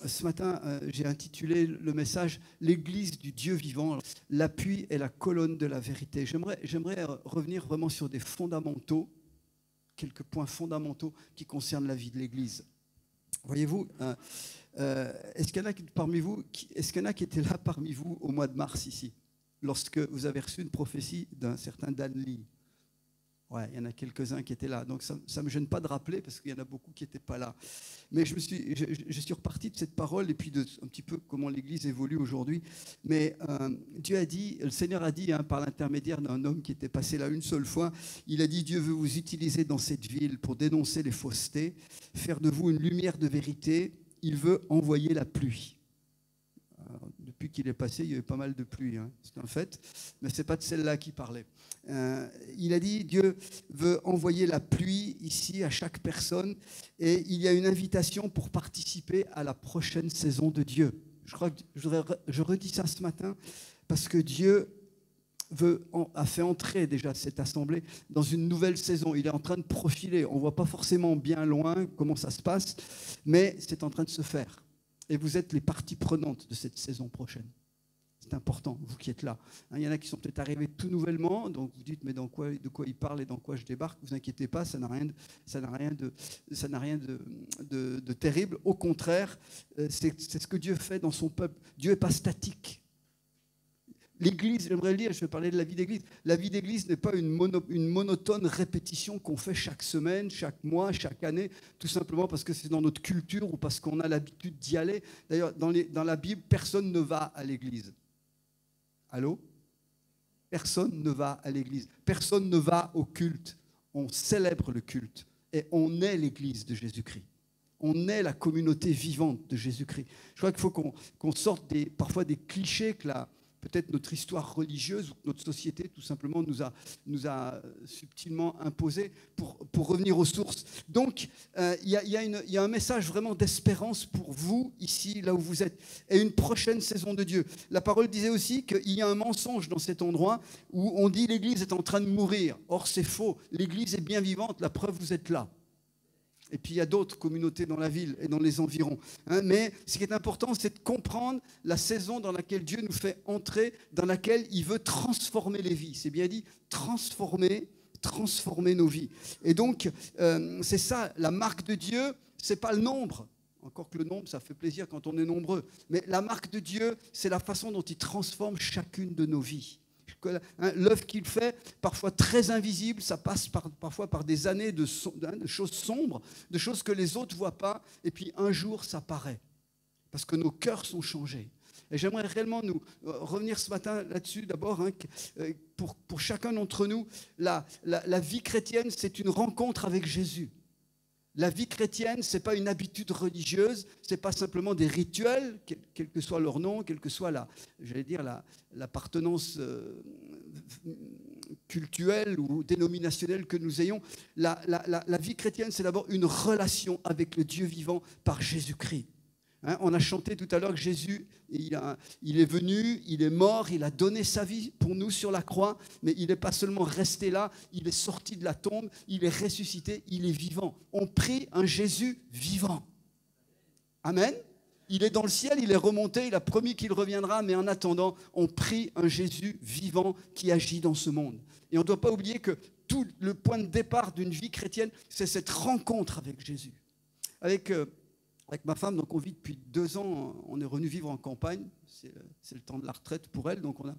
Ce matin, j'ai intitulé le message «L'Église du Dieu vivant, l'appui et la colonne de la vérité». J'aimerais revenir vraiment sur des fondamentaux, quelques points fondamentaux qui concernent la vie de l'Église. Voyez-vous, est-ce qu'il y en a parmi vous, est-ce qu'il y en a qui étaient là parmi vous au mois de mars ici, lorsque vous avez reçu une prophétie d'un certain Dan Lee? Ouais, il y en a quelques-uns qui étaient là. Donc ça ne me gêne pas de rappeler parce qu'il y en a beaucoup qui n'étaient pas là. Mais je suis reparti de cette parole et puis de un petit peu comment l'Église évolue aujourd'hui. Mais Dieu a dit, le Seigneur a dit, par l'intermédiaire d'un homme qui était passé là une seule fois, il a dit: Dieu veut vous utiliser dans cette ville pour dénoncer les faussetés, faire de vous une lumière de vérité. Il veut envoyer la pluie. Alors, depuis qu'il est passé, il y a eu pas mal de pluie, c'est un fait, mais ce n'est pas de celle-là qu'il parlait. Il a dit: Dieu veut envoyer la pluie ici à chaque personne, et il y a une invitation pour participer à la prochaine saison de Dieu. Je crois que je redis ça ce matin, parce que Dieu a fait entrer déjà cette assemblée dans une nouvelle saison. Il est en train de profiler. On ne voit pas forcément bien loin comment ça se passe, mais c'est en train de se faire. Et vous êtes les parties prenantes de cette saison prochaine. C'est important, vous qui êtes là. Il y en a qui sont peut-être arrivés tout nouvellement, donc vous dites: mais de quoi il parle et dans quoi je débarque? Vous inquiétez pas, ça n'a rien de terrible. Au contraire, c'est ce que Dieu fait dans son peuple. Dieu n'est pas statique. L'Église, j'aimerais lire, je vais parler de la vie d'Église. La vie d'Église n'est pas une monotone répétition qu'on fait chaque semaine, chaque mois, chaque année, tout simplement parce que c'est dans notre culture ou parce qu'on a l'habitude d'y aller. D'ailleurs, dans la Bible, personne ne va à l'Église. Allô? Personne ne va à l'Église. Personne ne va au culte. On célèbre le culte et on est l'Église de Jésus-Christ. On est la communauté vivante de Jésus-Christ. Je crois qu'il faut qu'on sorte parfois des clichés que peut-être notre histoire religieuse ou notre société tout simplement nous a subtilement imposé pour revenir aux sources. Donc, il y a un message vraiment d'espérance pour vous, ici, là où vous êtes, et une prochaine saison de Dieu. La parole disait aussi qu'il y a un mensonge dans cet endroit où on dit: l'Église est en train de mourir. Or, c'est faux. L'Église est bien vivante, la preuve, vous êtes là. Et puis il y a d'autres communautés dans la ville et dans les environs. Mais ce qui est important, c'est de comprendre la saison dans laquelle Dieu nous fait entrer, dans laquelle il veut transformer les vies. C'est bien dit, transformer nos vies. Et donc, c'est ça, la marque de Dieu, ce n'est pas le nombre. Encore que le nombre, ça fait plaisir quand on est nombreux. Mais la marque de Dieu, c'est la façon dont il transforme chacune de nos vies. L'œuvre qu'il fait, parfois très invisible, ça passe parfois par des années de choses sombres, de choses que les autres ne voient pas, et puis un jour ça paraît, parce que nos cœurs sont changés. Et j'aimerais réellement nous revenir ce matin là-dessus d'abord, pour chacun d'entre nous, la vie chrétienne, c'est une rencontre avec Jésus. La vie chrétienne, ce n'est pas une habitude religieuse, ce n'est pas simplement des rituels, quel que soit leur nom, quelle que soit l'appartenance cultuelle ou dénominationnelle que nous ayons. La vie chrétienne, c'est d'abord une relation avec le Dieu vivant par Jésus-Christ. On a chanté tout à l'heure que Jésus, il est venu, il est mort, il a donné sa vie pour nous sur la croix, mais il n'est pas seulement resté là, il est sorti de la tombe, il est ressuscité, il est vivant. On prie un Jésus vivant. Amen. Il est dans le ciel, il est remonté, il a promis qu'il reviendra, mais en attendant, on prie un Jésus vivant qui agit dans ce monde. Et on ne doit pas oublier que tout le point de départ d'une vie chrétienne, c'est cette rencontre avec Jésus. Avec ma femme, donc on vit depuis 2 ans, on est revenu vivre en campagne, c'est le temps de la retraite pour elle, donc on a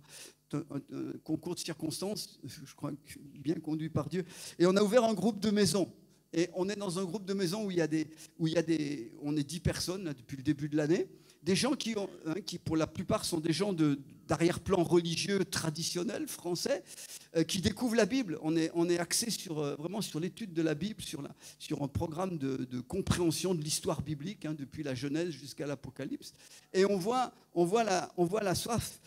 un concours de circonstances, je crois bien conduit par Dieu, et on a ouvert un groupe de maisons. Et on est dans un groupe de maisons où on est 10 personnes là, depuis le début de l'année, des gens qui pour la plupart sont des gens d'arrière-plan religieux traditionnel français, qui découvrent la Bible. On est axé vraiment sur l'étude de la Bible, sur un programme de compréhension de l'histoire biblique, depuis la Genèse jusqu'à l'Apocalypse. Et on voit la soif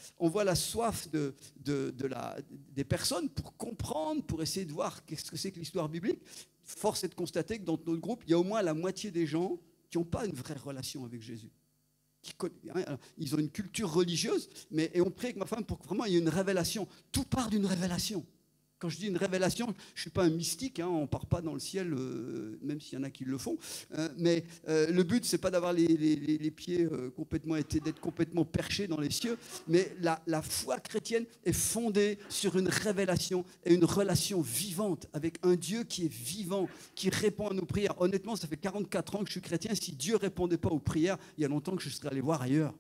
des personnes pour comprendre, pour essayer de voir qu'est-ce que c'est que l'histoire biblique. Force est de constater que dans notre groupe, il y a au moins la moitié des gens qui n'ont pas une vraie relation avec Jésus. Ils ont une culture religieuse, et on prie avec ma femme pour que vraiment il y ait une révélation. Tout part d'une révélation. Quand je dis une révélation, je ne suis pas un mystique, hein, on ne part pas dans le ciel, même s'il y en a qui le font. Mais le but, ce n'est pas d'avoir les pieds d'être complètement perchés dans les cieux. Mais la foi chrétienne est fondée sur une révélation et une relation vivante avec un Dieu qui est vivant, qui répond à nos prières. Honnêtement, ça fait 44 ans que je suis chrétien. Si Dieu ne répondait pas aux prières, il y a longtemps que je serais allé voir ailleurs.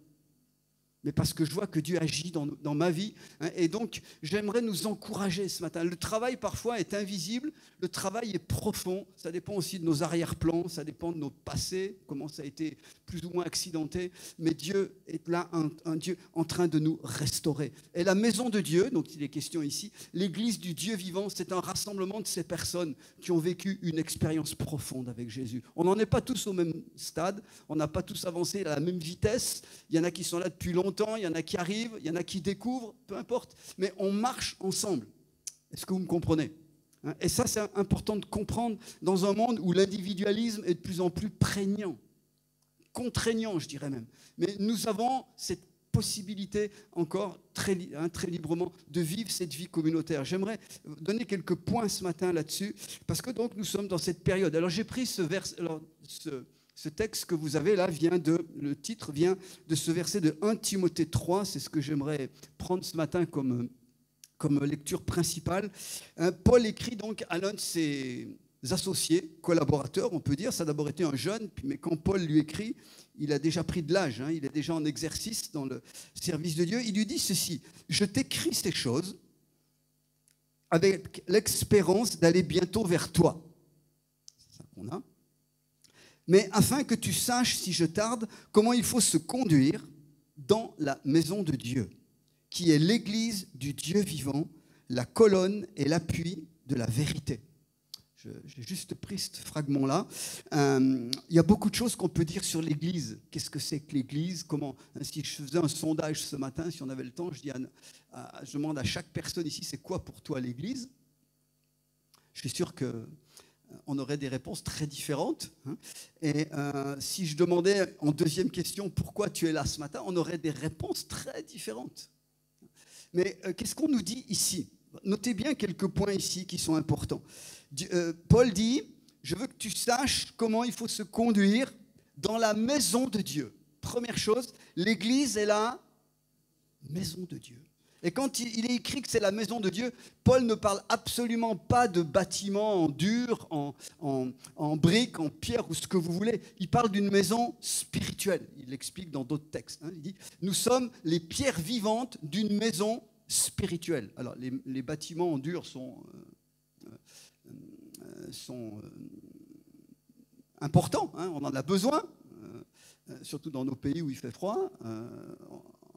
Mais parce que je vois que Dieu agit dans ma vie. Hein, et donc, j'aimerais nous encourager ce matin. Le travail, parfois, est invisible. Le travail est profond. Ça dépend aussi de nos arrière-plans. Ça dépend de notre passé, comment ça a été plus ou moins accidenté. Mais Dieu est là, un Dieu en train de nous restaurer. Et la maison de Dieu, donc il est question ici, l'église du Dieu vivant, c'est un rassemblement de ces personnes qui ont vécu une expérience profonde avec Jésus. On n'en est pas tous au même stade. On n'a pas tous avancé à la même vitesse. Il y en a qui sont là depuis longtemps, il y en a qui arrivent, il y en a qui découvrent, peu importe, mais on marche ensemble. Est-ce que vous me comprenez? Et ça, c'est important de comprendre dans un monde où l'individualisme est de plus en plus prégnant, contraignant, je dirais même. Mais nous avons cette possibilité encore très librement de vivre cette vie communautaire. J'aimerais donner quelques points ce matin là-dessus, parce que donc nous sommes dans cette période. Alors j'ai pris ce texte que vous avez là, le titre vient de ce verset de 1 Timothée 3, c'est ce que j'aimerais prendre ce matin comme lecture principale. Paul écrit donc à l'un de ses associés, collaborateurs, on peut dire, ça a d'abord été un jeune, mais quand Paul lui écrit, il a déjà pris de l'âge, hein, il est déjà en exercice dans le service de Dieu, il lui dit ceci: je t'écris ces choses avec l'espérance d'aller bientôt vers toi. C'est ça qu'on a. Mais afin que tu saches, si je tarde, comment il faut se conduire dans la maison de Dieu, qui est l'église du Dieu vivant, la colonne et l'appui de la vérité. J'ai juste pris ce fragment-là. Il y a beaucoup de choses qu'on peut dire sur l'église. Qu'est-ce que c'est que l'église? Comment, si je faisais un sondage ce matin, si on avait le temps, je demande à chaque personne ici, c'est quoi pour toi l'église? Je suis sûr qu'on aurait des réponses très différentes. Et si je demandais en deuxième question, pourquoi tu es là ce matin, on aurait des réponses très différentes. Mais qu'est-ce qu'on nous dit ici? Notez bien quelques points ici qui sont importants. Paul dit, je veux que tu saches comment il faut se conduire dans la maison de Dieu. Première chose, l'église est la maison de Dieu. Et quand il est écrit que c'est la maison de Dieu, Paul ne parle absolument pas de bâtiments en dur, en briques, en pierre ou ce que vous voulez. Il parle d'une maison spirituelle. Il l'explique dans d'autres textes. Il dit, nous sommes les pierres vivantes d'une maison spirituelle. Alors, les bâtiments en dur sont importants. On en a besoin, surtout dans nos pays où il fait froid.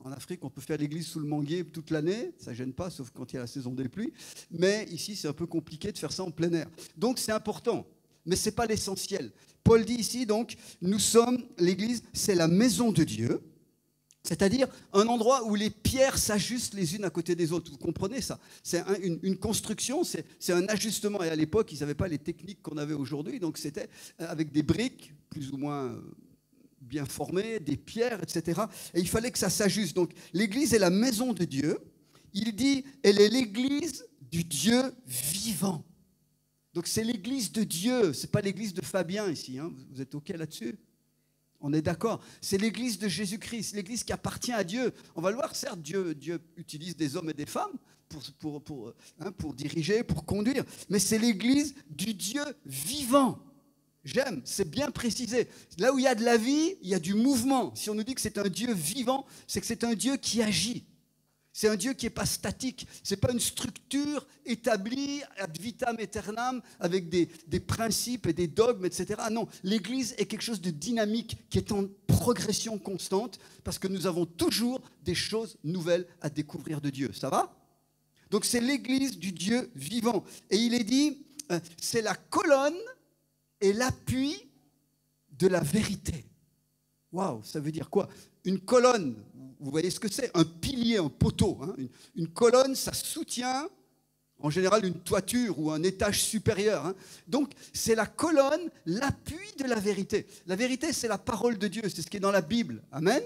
En Afrique, on peut faire l'église sous le manguier toute l'année, ça ne gêne pas, sauf quand il y a la saison des pluies. Mais ici, c'est un peu compliqué de faire ça en plein air. Donc, c'est important, mais ce n'est pas l'essentiel. Paul dit ici, donc, nous sommes, l'église, c'est la maison de Dieu, c'est-à-dire un endroit où les pierres s'ajustent les unes à côté des autres. Vous comprenez ça? C'est une construction, c'est un ajustement. Et à l'époque, ils n'avaient pas les techniques qu'on avait aujourd'hui, donc c'était avec des briques, plus ou moins bien formées, des pierres, etc. Et il fallait que ça s'ajuste. Donc, l'église est la maison de Dieu. Il dit, elle est l'église du Dieu vivant. Donc, c'est l'église de Dieu. Ce n'est pas l'église de Fabien ici. Vous êtes OK là-dessus? On est d'accord. C'est l'église de Jésus-Christ, l'église qui appartient à Dieu. On va le voir, certes, Dieu utilise des hommes et des femmes pour diriger, pour conduire. Mais c'est l'église du Dieu vivant. J'aime, c'est bien précisé. Là où il y a de la vie, il y a du mouvement. Si on nous dit que c'est un Dieu vivant, c'est que c'est un Dieu qui agit. C'est un Dieu qui n'est pas statique. Ce n'est pas une structure établie ad vitam aeternam avec des principes et des dogmes, etc. Non, l'Église est quelque chose de dynamique qui est en progression constante parce que nous avons toujours des choses nouvelles à découvrir de Dieu. Ça va? Donc c'est l'Église du Dieu vivant. Et il est dit, c'est la colonne et l'appui de la vérité. Waouh, ça veut dire quoi? Une colonne, vous voyez ce que c'est? Un pilier, un poteau. Une colonne, ça soutient en général une toiture ou un étage supérieur. Donc, c'est la colonne, l'appui de la vérité. La vérité, c'est la parole de Dieu, c'est ce qui est dans la Bible. Amen?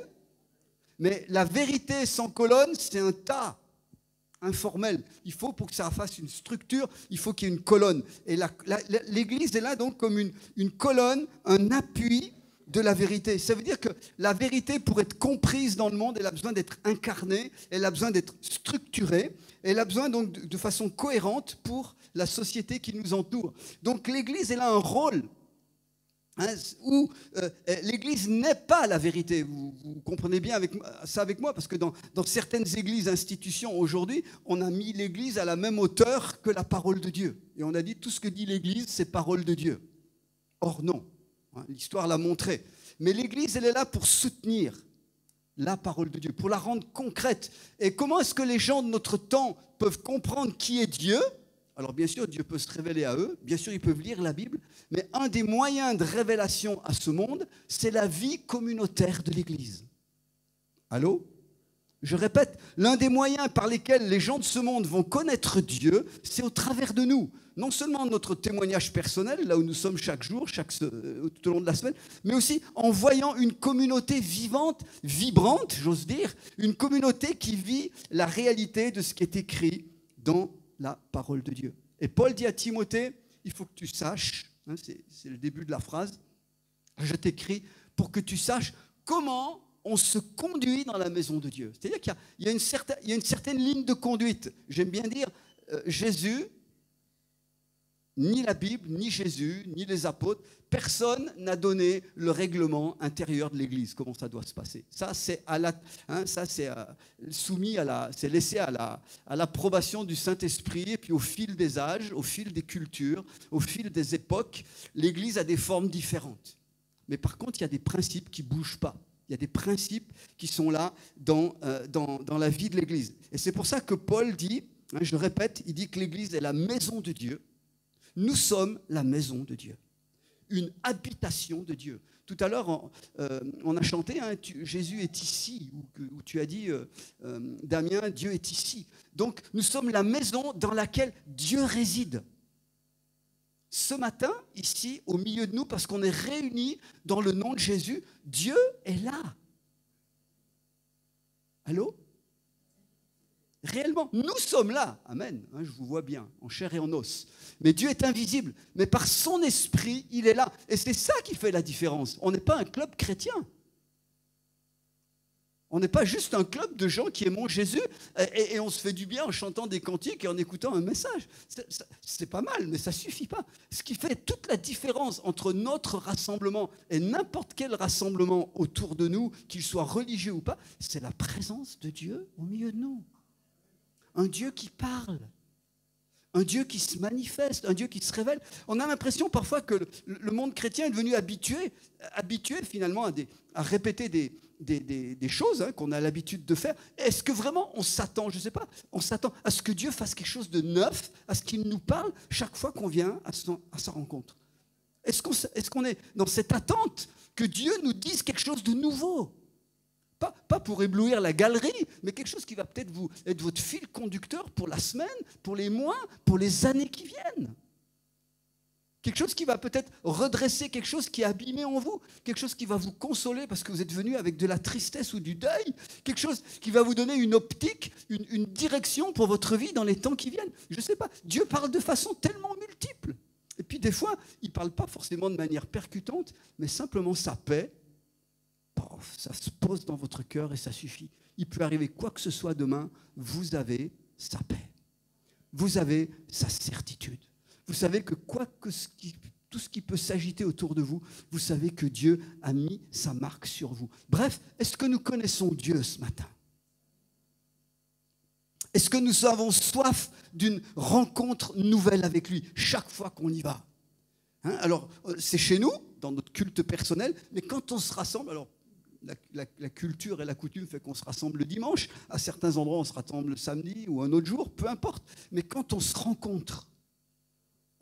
Mais la vérité sans colonne, c'est un tas. informel. Il faut, pour que ça fasse une structure, il faut qu'il y ait une colonne. Et l'Église est là donc comme une colonne, un appui de la vérité. Ça veut dire que la vérité, pour être comprise dans le monde, elle a besoin d'être incarnée, elle a besoin d'être structurée, elle a besoin donc de façon cohérente pour la société qui nous entoure. Donc l'Église, elle a un rôle où l'Église n'est pas la vérité. Vous comprenez bien ça avec moi, parce que dans certaines églises, institutions, aujourd'hui, on a mis l'Église à la même hauteur que la parole de Dieu. Et on a dit tout ce que dit l'Église, c'est parole de Dieu. Or non. L'histoire l'a montré. Mais l'Église, elle est là pour soutenir la parole de Dieu, pour la rendre concrète. Et comment est-ce que les gens de notre temps peuvent comprendre qui est Dieu ? Alors bien sûr, Dieu peut se révéler à eux, bien sûr, ils peuvent lire la Bible, mais un des moyens de révélation à ce monde, c'est la vie communautaire de l'Église. Allô ? Je répète, l'un des moyens par lesquels les gens de ce monde vont connaître Dieu, c'est au travers de nous. Non seulement notre témoignage personnel, là où nous sommes chaque jour, tout au long de la semaine, mais aussi en voyant une communauté vivante, vibrante, j'ose dire, une communauté qui vit la réalité de ce qui est écrit dans la parole de Dieu. Et Paul dit à Timothée, il faut que tu saches, c'est le début de la phrase, je t'écris pour que tu saches comment on se conduit dans la maison de Dieu. C'est-à-dire qu'il y a une certaine ligne de conduite. J'aime bien dire, Jésus, ni la Bible, ni Jésus, ni les apôtres, personne n'a donné le règlement intérieur de l'Église, comment ça doit se passer. Ça, c'est soumis c'est laissé à l'approbation du Saint-Esprit, et puis au fil des âges, au fil des cultures, au fil des époques, l'Église a des formes différentes. Mais par contre, il y a des principes qui ne bougent pas. Il y a des principes qui sont là dans la vie de l'Église. Et c'est pour ça que Paul dit, je le répète, il dit que l'Église est la maison de Dieu. Nous sommes la maison de Dieu, une habitation de Dieu. Tout à l'heure, on a chanté, Jésus est ici, où tu as dit, Damien, Dieu est ici. Donc, nous sommes la maison dans laquelle Dieu réside. Ce matin, ici, au milieu de nous, parce qu'on est réunis dans le nom de Jésus, Dieu est là. Allô ? Réellement, nous sommes là. Amen. Je vous vois bien, en chair et en os. Mais Dieu est invisible. Mais par son esprit, il est là. Et c'est ça qui fait la différence. On n'est pas un club chrétien. On n'est pas juste un club de gens qui aiment Jésus et on se fait du bien en chantant des cantiques et en écoutant un message. C'est pas mal, mais ça ne suffit pas. Ce qui fait toute la différence entre notre rassemblement et n'importe quel rassemblement autour de nous, qu'il soit religieux ou pas, c'est la présence de Dieu au milieu de nous. Un Dieu qui parle, un Dieu qui se manifeste, un Dieu qui se révèle. On a l'impression parfois que le monde chrétien est devenu habitué finalement à répéter des choses qu'on a l'habitude de faire. Est-ce que vraiment on s'attend, je ne sais pas, on s'attend à ce que Dieu fasse quelque chose de neuf, à ce qu'il nous parle chaque fois qu'on vient à sa rencontre? Est-ce qu'on est dans cette attente que Dieu nous dise quelque chose de nouveau? Pas pour éblouir la galerie, mais quelque chose qui va peut-être être votre fil conducteur pour la semaine, pour les mois, pour les années qui viennent. Quelque chose qui va peut-être redresser quelque chose qui est abîmé en vous, quelque chose qui va vous consoler parce que vous êtes venu avec de la tristesse ou du deuil, quelque chose qui va vous donner une optique, une direction pour votre vie dans les temps qui viennent. Je ne sais pas, Dieu parle de façon tellement multiple. Et puis des fois, il ne parle pas forcément de manière percutante, mais simplement sa paix. Ça se pose dans votre cœur et ça suffit. Il peut arriver quoi que ce soit demain, vous avez sa paix. Vous avez sa certitude. Vous savez que tout ce qui peut s'agiter autour de vous, vous savez que Dieu a mis sa marque sur vous. Bref, est-ce que nous connaissons Dieu ce matin? Est-ce que nous avons soif d'une rencontre nouvelle avec lui chaque fois qu'on y va? Alors, c'est chez nous, dans notre culte personnel, mais quand on se rassemble, alors la culture et la coutume fait qu'on se rassemble le dimanche, à certains endroits on se rassemble le samedi ou un autre jour, peu importe, mais quand on se rencontre,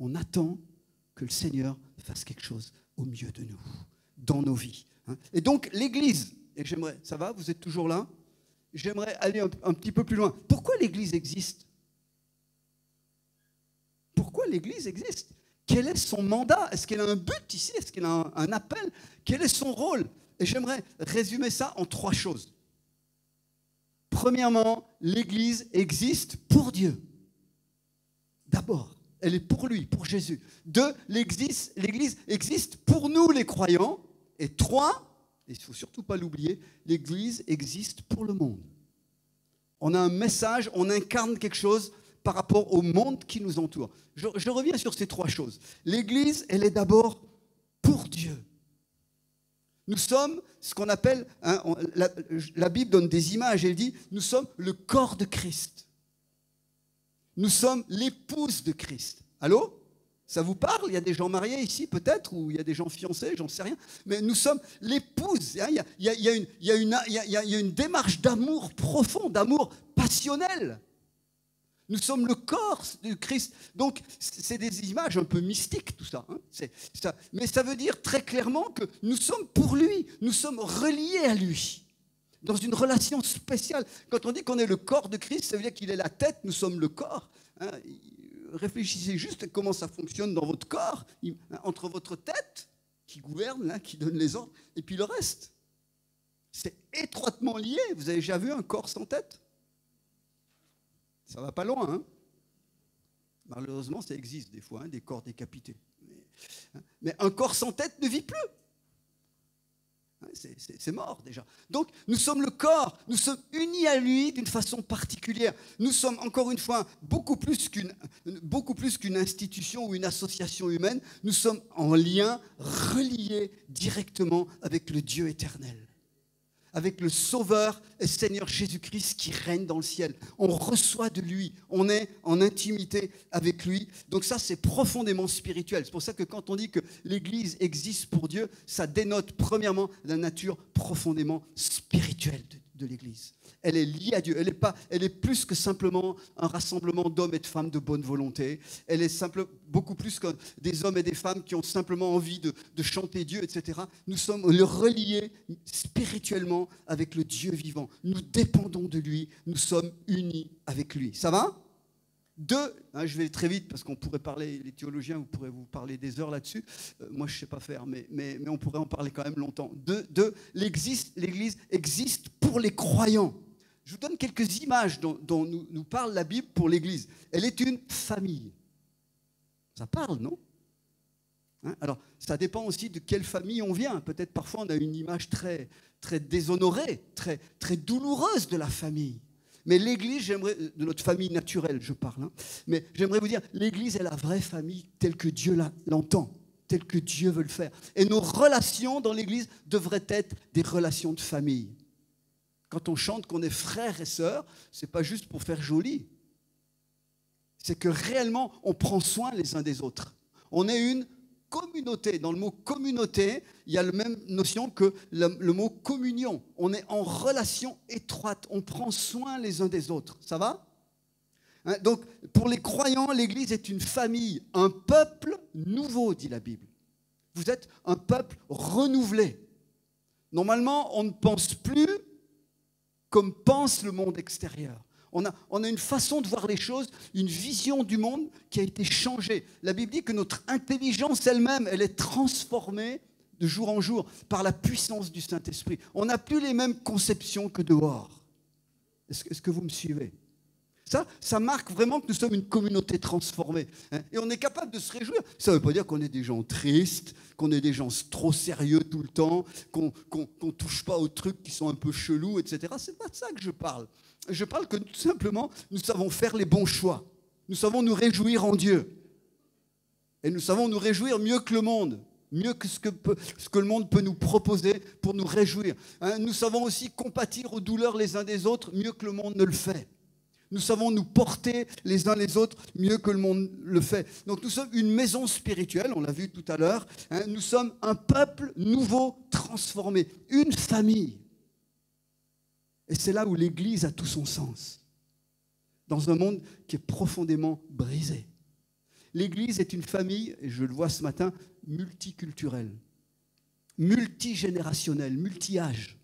on attend que le Seigneur fasse quelque chose au milieu de nous, dans nos vies. Et donc l'Église, et j'aimerais, ça va, vous êtes toujours là? J'aimerais aller un petit peu plus loin. Pourquoi l'Église existe? Pourquoi l'Église existe? Quel est son mandat? Est-ce qu'elle a un but ici? Est-ce qu'elle a un appel? Quel est son rôle? Et j'aimerais résumer ça en 3 choses. Premièrement, l'Église existe pour Dieu. D'abord, elle est pour lui, pour Jésus. 2, l'Église existe pour nous les croyants. Et 3, et il ne faut surtout pas l'oublier, l'Église existe pour le monde. On a un message, on incarne quelque chose par rapport au monde qui nous entoure. Je reviens sur ces 3 choses. L'Église, elle est d'abord pour Dieu. Nous sommes ce qu'on appelle, la Bible donne des images, elle dit, nous sommes le corps de Christ. Nous sommes l'épouse de Christ. Allô? Ça vous parle? Il y a des gens mariés ici peut-être, ou il y a des gens fiancés, j'en sais rien. Mais nous sommes l'épouse. Il y a une démarche d'amour profond, d'amour passionnel. Nous sommes le corps de Christ. Donc, c'est des images un peu mystiques, tout ça, hein. Mais ça veut dire très clairement que nous sommes pour lui. Nous sommes reliés à lui, dans une relation spéciale. Quand on dit qu'on est le corps de Christ, ça veut dire qu'il est la tête, nous sommes le corps, hein. Réfléchissez juste à comment ça fonctionne dans votre corps, entre votre tête, qui gouverne, là, qui donne les ordres, et puis le reste. C'est étroitement lié. Vous avez déjà vu un corps sans tête? Ça va pas loin, hein? Malheureusement, ça existe des fois, hein, des corps décapités. Mais un corps sans tête ne vit plus. C'est mort déjà. Donc, nous sommes le corps, nous sommes unis à lui d'une façon particulière. Nous sommes, encore une fois, beaucoup plus qu'une institution ou une association humaine. Nous sommes en lien, reliés directement avec le Dieu éternel, avec le Sauveur et Seigneur Jésus-Christ qui règne dans le ciel. On reçoit de lui, on est en intimité avec lui. Donc ça, c'est profondément spirituel. C'est pour ça que quand on dit que l'Église existe pour Dieu, ça dénote premièrement la nature profondément spirituelle de l'Église. Elle est liée à Dieu. Elle est plus que simplement un rassemblement d'hommes et de femmes de bonne volonté. Elle est beaucoup plus que des hommes et des femmes qui ont simplement envie de chanter Dieu, etc. Nous sommes reliés spirituellement avec le Dieu vivant. Nous dépendons de lui. Nous sommes unis avec lui. Ça va? 2, je vais très vite parce qu'on pourrait parler, les théologiens, vous pourrez vous parler des heures là-dessus. Moi, je ne sais pas faire, mais on pourrait en parler quand même longtemps. 2, l'Église existe pour les croyants. Je vous donne quelques images dont nous parle la Bible pour l'Église. Elle est une famille. Ça parle, non? Alors, ça dépend aussi de quelle famille on vient. Peut-être parfois on a une image très, très déshonorée, très, très douloureuse de la famille. Mais l'Église, de notre famille naturelle, je parle, hein, mais j'aimerais vous dire, l'Église est la vraie famille telle que Dieu l'entend, telle que Dieu veut le faire. Et nos relations dans l'Église devraient être des relations de famille. Quand on chante qu'on est frères et sœurs, ce n'est pas juste pour faire joli. C'est que réellement, on prend soin les uns des autres. On est une communauté. Dans le mot communauté, il y a la même notion que le mot communion. On est en relation étroite. On prend soin les uns des autres. Ça va? Donc, pour les croyants, l'Église est une famille, un peuple nouveau, dit la Bible. Vous êtes un peuple renouvelé. Normalement, on ne pense plus comme pense le monde extérieur. On a une façon de voir les choses, une vision du monde qui a été changée. La Bible dit que notre intelligence elle-même, elle est transformée de jour en jour par la puissance du Saint-Esprit. On n'a plus les mêmes conceptions que dehors. Est-ce que vous me suivez? Ça marque vraiment que nous sommes une communauté transformée. Et on est capable de se réjouir. Ça ne veut pas dire qu'on est des gens tristes, qu'on est des gens trop sérieux tout le temps, qu'on ne touche pas aux trucs qui sont un peu chelous, etc. Ce n'est pas de ça que je parle. Je parle que tout simplement, nous savons faire les bons choix. Nous savons nous réjouir en Dieu. Et nous savons nous réjouir mieux que le monde. Mieux que ce que le monde peut nous proposer pour nous réjouir. Nous savons aussi compatir aux douleurs les uns des autres mieux que le monde ne le fait. Nous savons nous porter les uns les autres mieux que le monde le fait. Donc nous sommes une maison spirituelle, on l'a vu tout à l'heure. Nous sommes un peuple nouveau, transformé, une famille. Et c'est là où l'Église a tout son sens. Dans un monde qui est profondément brisé. L'Église est une famille, et je le vois ce matin, multiculturelle, multigénérationnelle, multi-âge.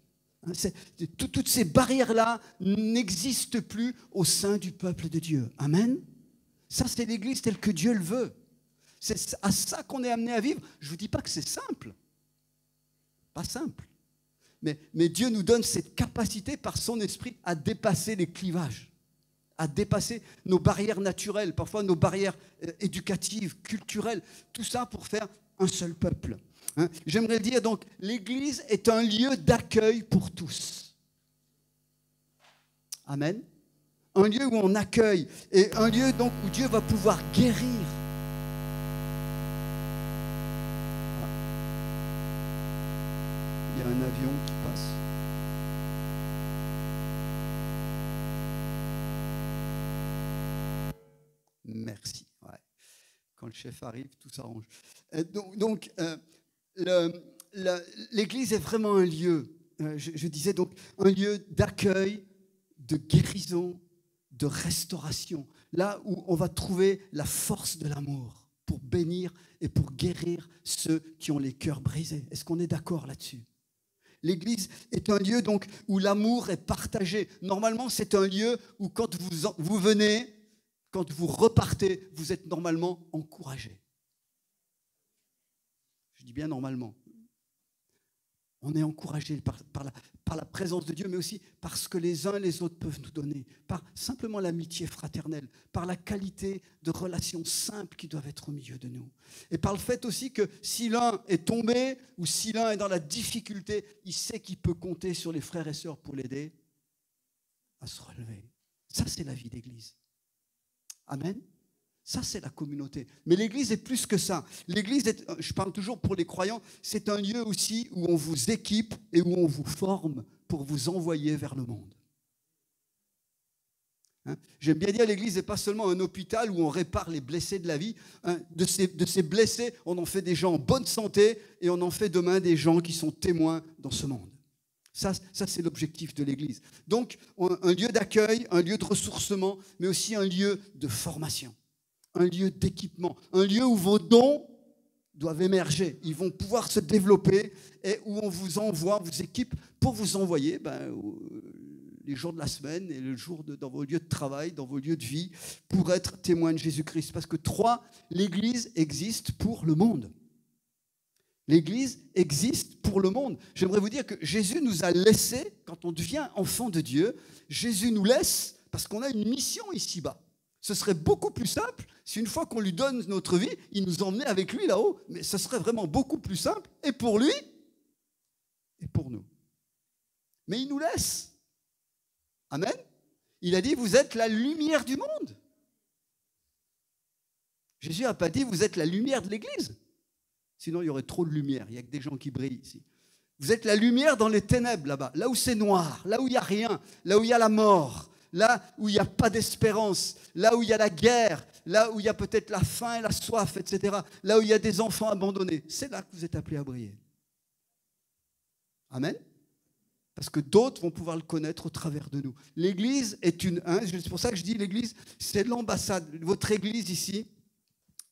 Toutes ces barrières-là n'existent plus au sein du peuple de Dieu. Amen. Ça, c'est l'Église telle que Dieu le veut. C'est à ça qu'on est amené à vivre. Je ne vous dis pas que c'est simple. Pas simple. Mais Dieu nous donne cette capacité par son esprit à dépasser les clivages, à dépasser nos barrières naturelles, parfois nos barrières éducatives, culturelles, tout ça pour faire un seul peuple. Hein. J'aimerais dire donc, l'Église est un lieu d'accueil pour tous. Amen. Un lieu où on accueille et un lieu donc où Dieu va pouvoir guérir. Il y a un avion qui passe. Merci. Ouais. Quand le chef arrive, tout s'arrange. L'Église est vraiment un lieu, je disais donc, un lieu d'accueil, de guérison, de restauration. Là où on va trouver la force de l'amour pour bénir et pour guérir ceux qui ont les cœurs brisés. Est-ce qu'on est d'accord là-dessus ? L'Église est un lieu donc où l'amour est partagé. Normalement, c'est un lieu où quand vous venez, quand vous repartez, vous êtes normalement encouragé. Je dis bien normalement. On est encouragé par la présence de Dieu, mais aussi parce que les uns et les autres peuvent nous donner, par simplement l'amitié fraternelle, par la qualité de relations simples qui doivent être au milieu de nous. Et par le fait aussi que si l'un est tombé ou si l'un est dans la difficulté, il sait qu'il peut compter sur les frères et sœurs pour l'aider à se relever. Ça, c'est la vie d'Église. Amen. Ça, c'est la communauté. Mais l'Église est plus que ça. L'Église, je parle toujours pour les croyants, c'est un lieu aussi où on vous équipe et où on vous forme pour vous envoyer vers le monde. Hein? J'aime bien dire l'Église n'est pas seulement un hôpital où on répare les blessés de la vie. Hein? De ces blessés, on en fait des gens en bonne santé et on en fait demain des gens qui sont témoins dans ce monde. Ça, c'est l'objectif de l'Église. Donc, un lieu d'accueil, un lieu de ressourcement, mais aussi un lieu de formation. Un lieu d'équipement, un lieu où vos dons doivent émerger. Ils vont pouvoir se développer et où on vous envoie, vous équipe pour vous envoyer les jours de la semaine et le jour dans vos lieux de travail, dans vos lieux de vie, pour être témoins de Jésus-Christ. Parce que l'Église existe pour le monde. L'Église existe pour le monde. J'aimerais vous dire que Jésus nous a laissés, quand on devient enfant de Dieu, Jésus nous laisse parce qu'on a une mission ici-bas. Ce serait beaucoup plus simple si une fois qu'on lui donne notre vie, il nous emmenait avec lui là-haut. Mais ce serait vraiment beaucoup plus simple, et pour lui, et pour nous. Mais il nous laisse. Amen. Il a dit, vous êtes la lumière du monde. Jésus n'a pas dit, vous êtes la lumière de l'Église. Sinon, il y aurait trop de lumière. Il n'y a que des gens qui brillent ici. Vous êtes la lumière dans les ténèbres là-bas, là où c'est noir, là où il n'y a rien, là où il y a la mort. Là où il n'y a pas d'espérance, là où il y a la guerre, là où il y a peut-être la faim et la soif, etc. Là où il y a des enfants abandonnés. C'est là que vous êtes appelés à briller. Amen. Parce que d'autres vont pouvoir le connaître au travers de nous. L'Église est c'est pour ça que je dis l'Église, c'est l'ambassade. Votre Église ici,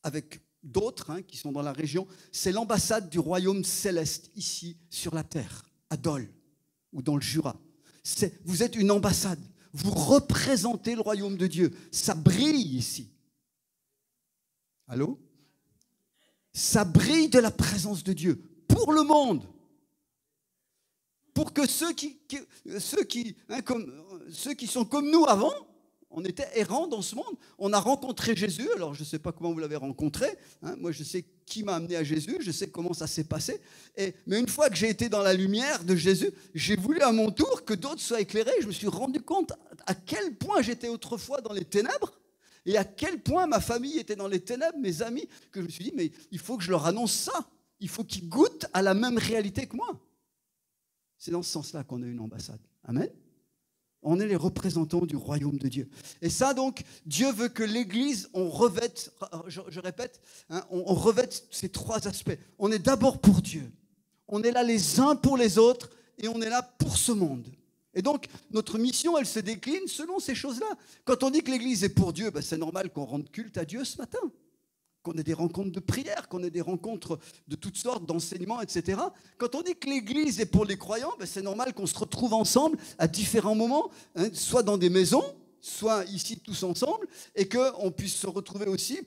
avec d'autres qui sont dans la région, c'est l'ambassade du royaume céleste ici sur la terre, à Dole ou dans le Jura. Vous êtes une ambassade. Vous représentez le royaume de Dieu. Ça brille ici. Allô? Ça brille de la présence de Dieu pour le monde. Pour que ceux qui sont comme nous avant, on était errants dans ce monde. On a rencontré Jésus. Alors, je ne sais pas comment vous l'avez rencontré. Moi, je sais qui m'a amené à Jésus. Je sais comment ça s'est passé. Mais une fois que j'ai été dans la lumière de Jésus, j'ai voulu à mon tour que d'autres soient éclairés. Je me suis rendu compte à quel point j'étais autrefois dans les ténèbres et à quel point ma famille était dans les ténèbres, mes amis, que je me suis dit, mais il faut que je leur annonce ça. Il faut qu'ils goûtent à la même réalité que moi. C'est dans ce sens-là qu'on a une ambassade. Amen. On est les représentants du royaume de Dieu. Et ça, donc, Dieu veut que l'Église, on revête, je répète, on revête ces trois aspects. On est d'abord pour Dieu. On est là les uns pour les autres et on est là pour ce monde. Et donc, notre mission, elle se décline selon ces choses-là. Quand on dit que l'Église est pour Dieu, c'est normal qu'on rende culte à Dieu ce matin. Qu'on ait des rencontres de prière, qu'on ait des rencontres de toutes sortes, d'enseignements, etc. Quand on dit que l'Église est pour les croyants, c'est normal qu'on se retrouve ensemble à différents moments, soit dans des maisons, soit ici tous ensemble, et qu'on puisse se retrouver aussi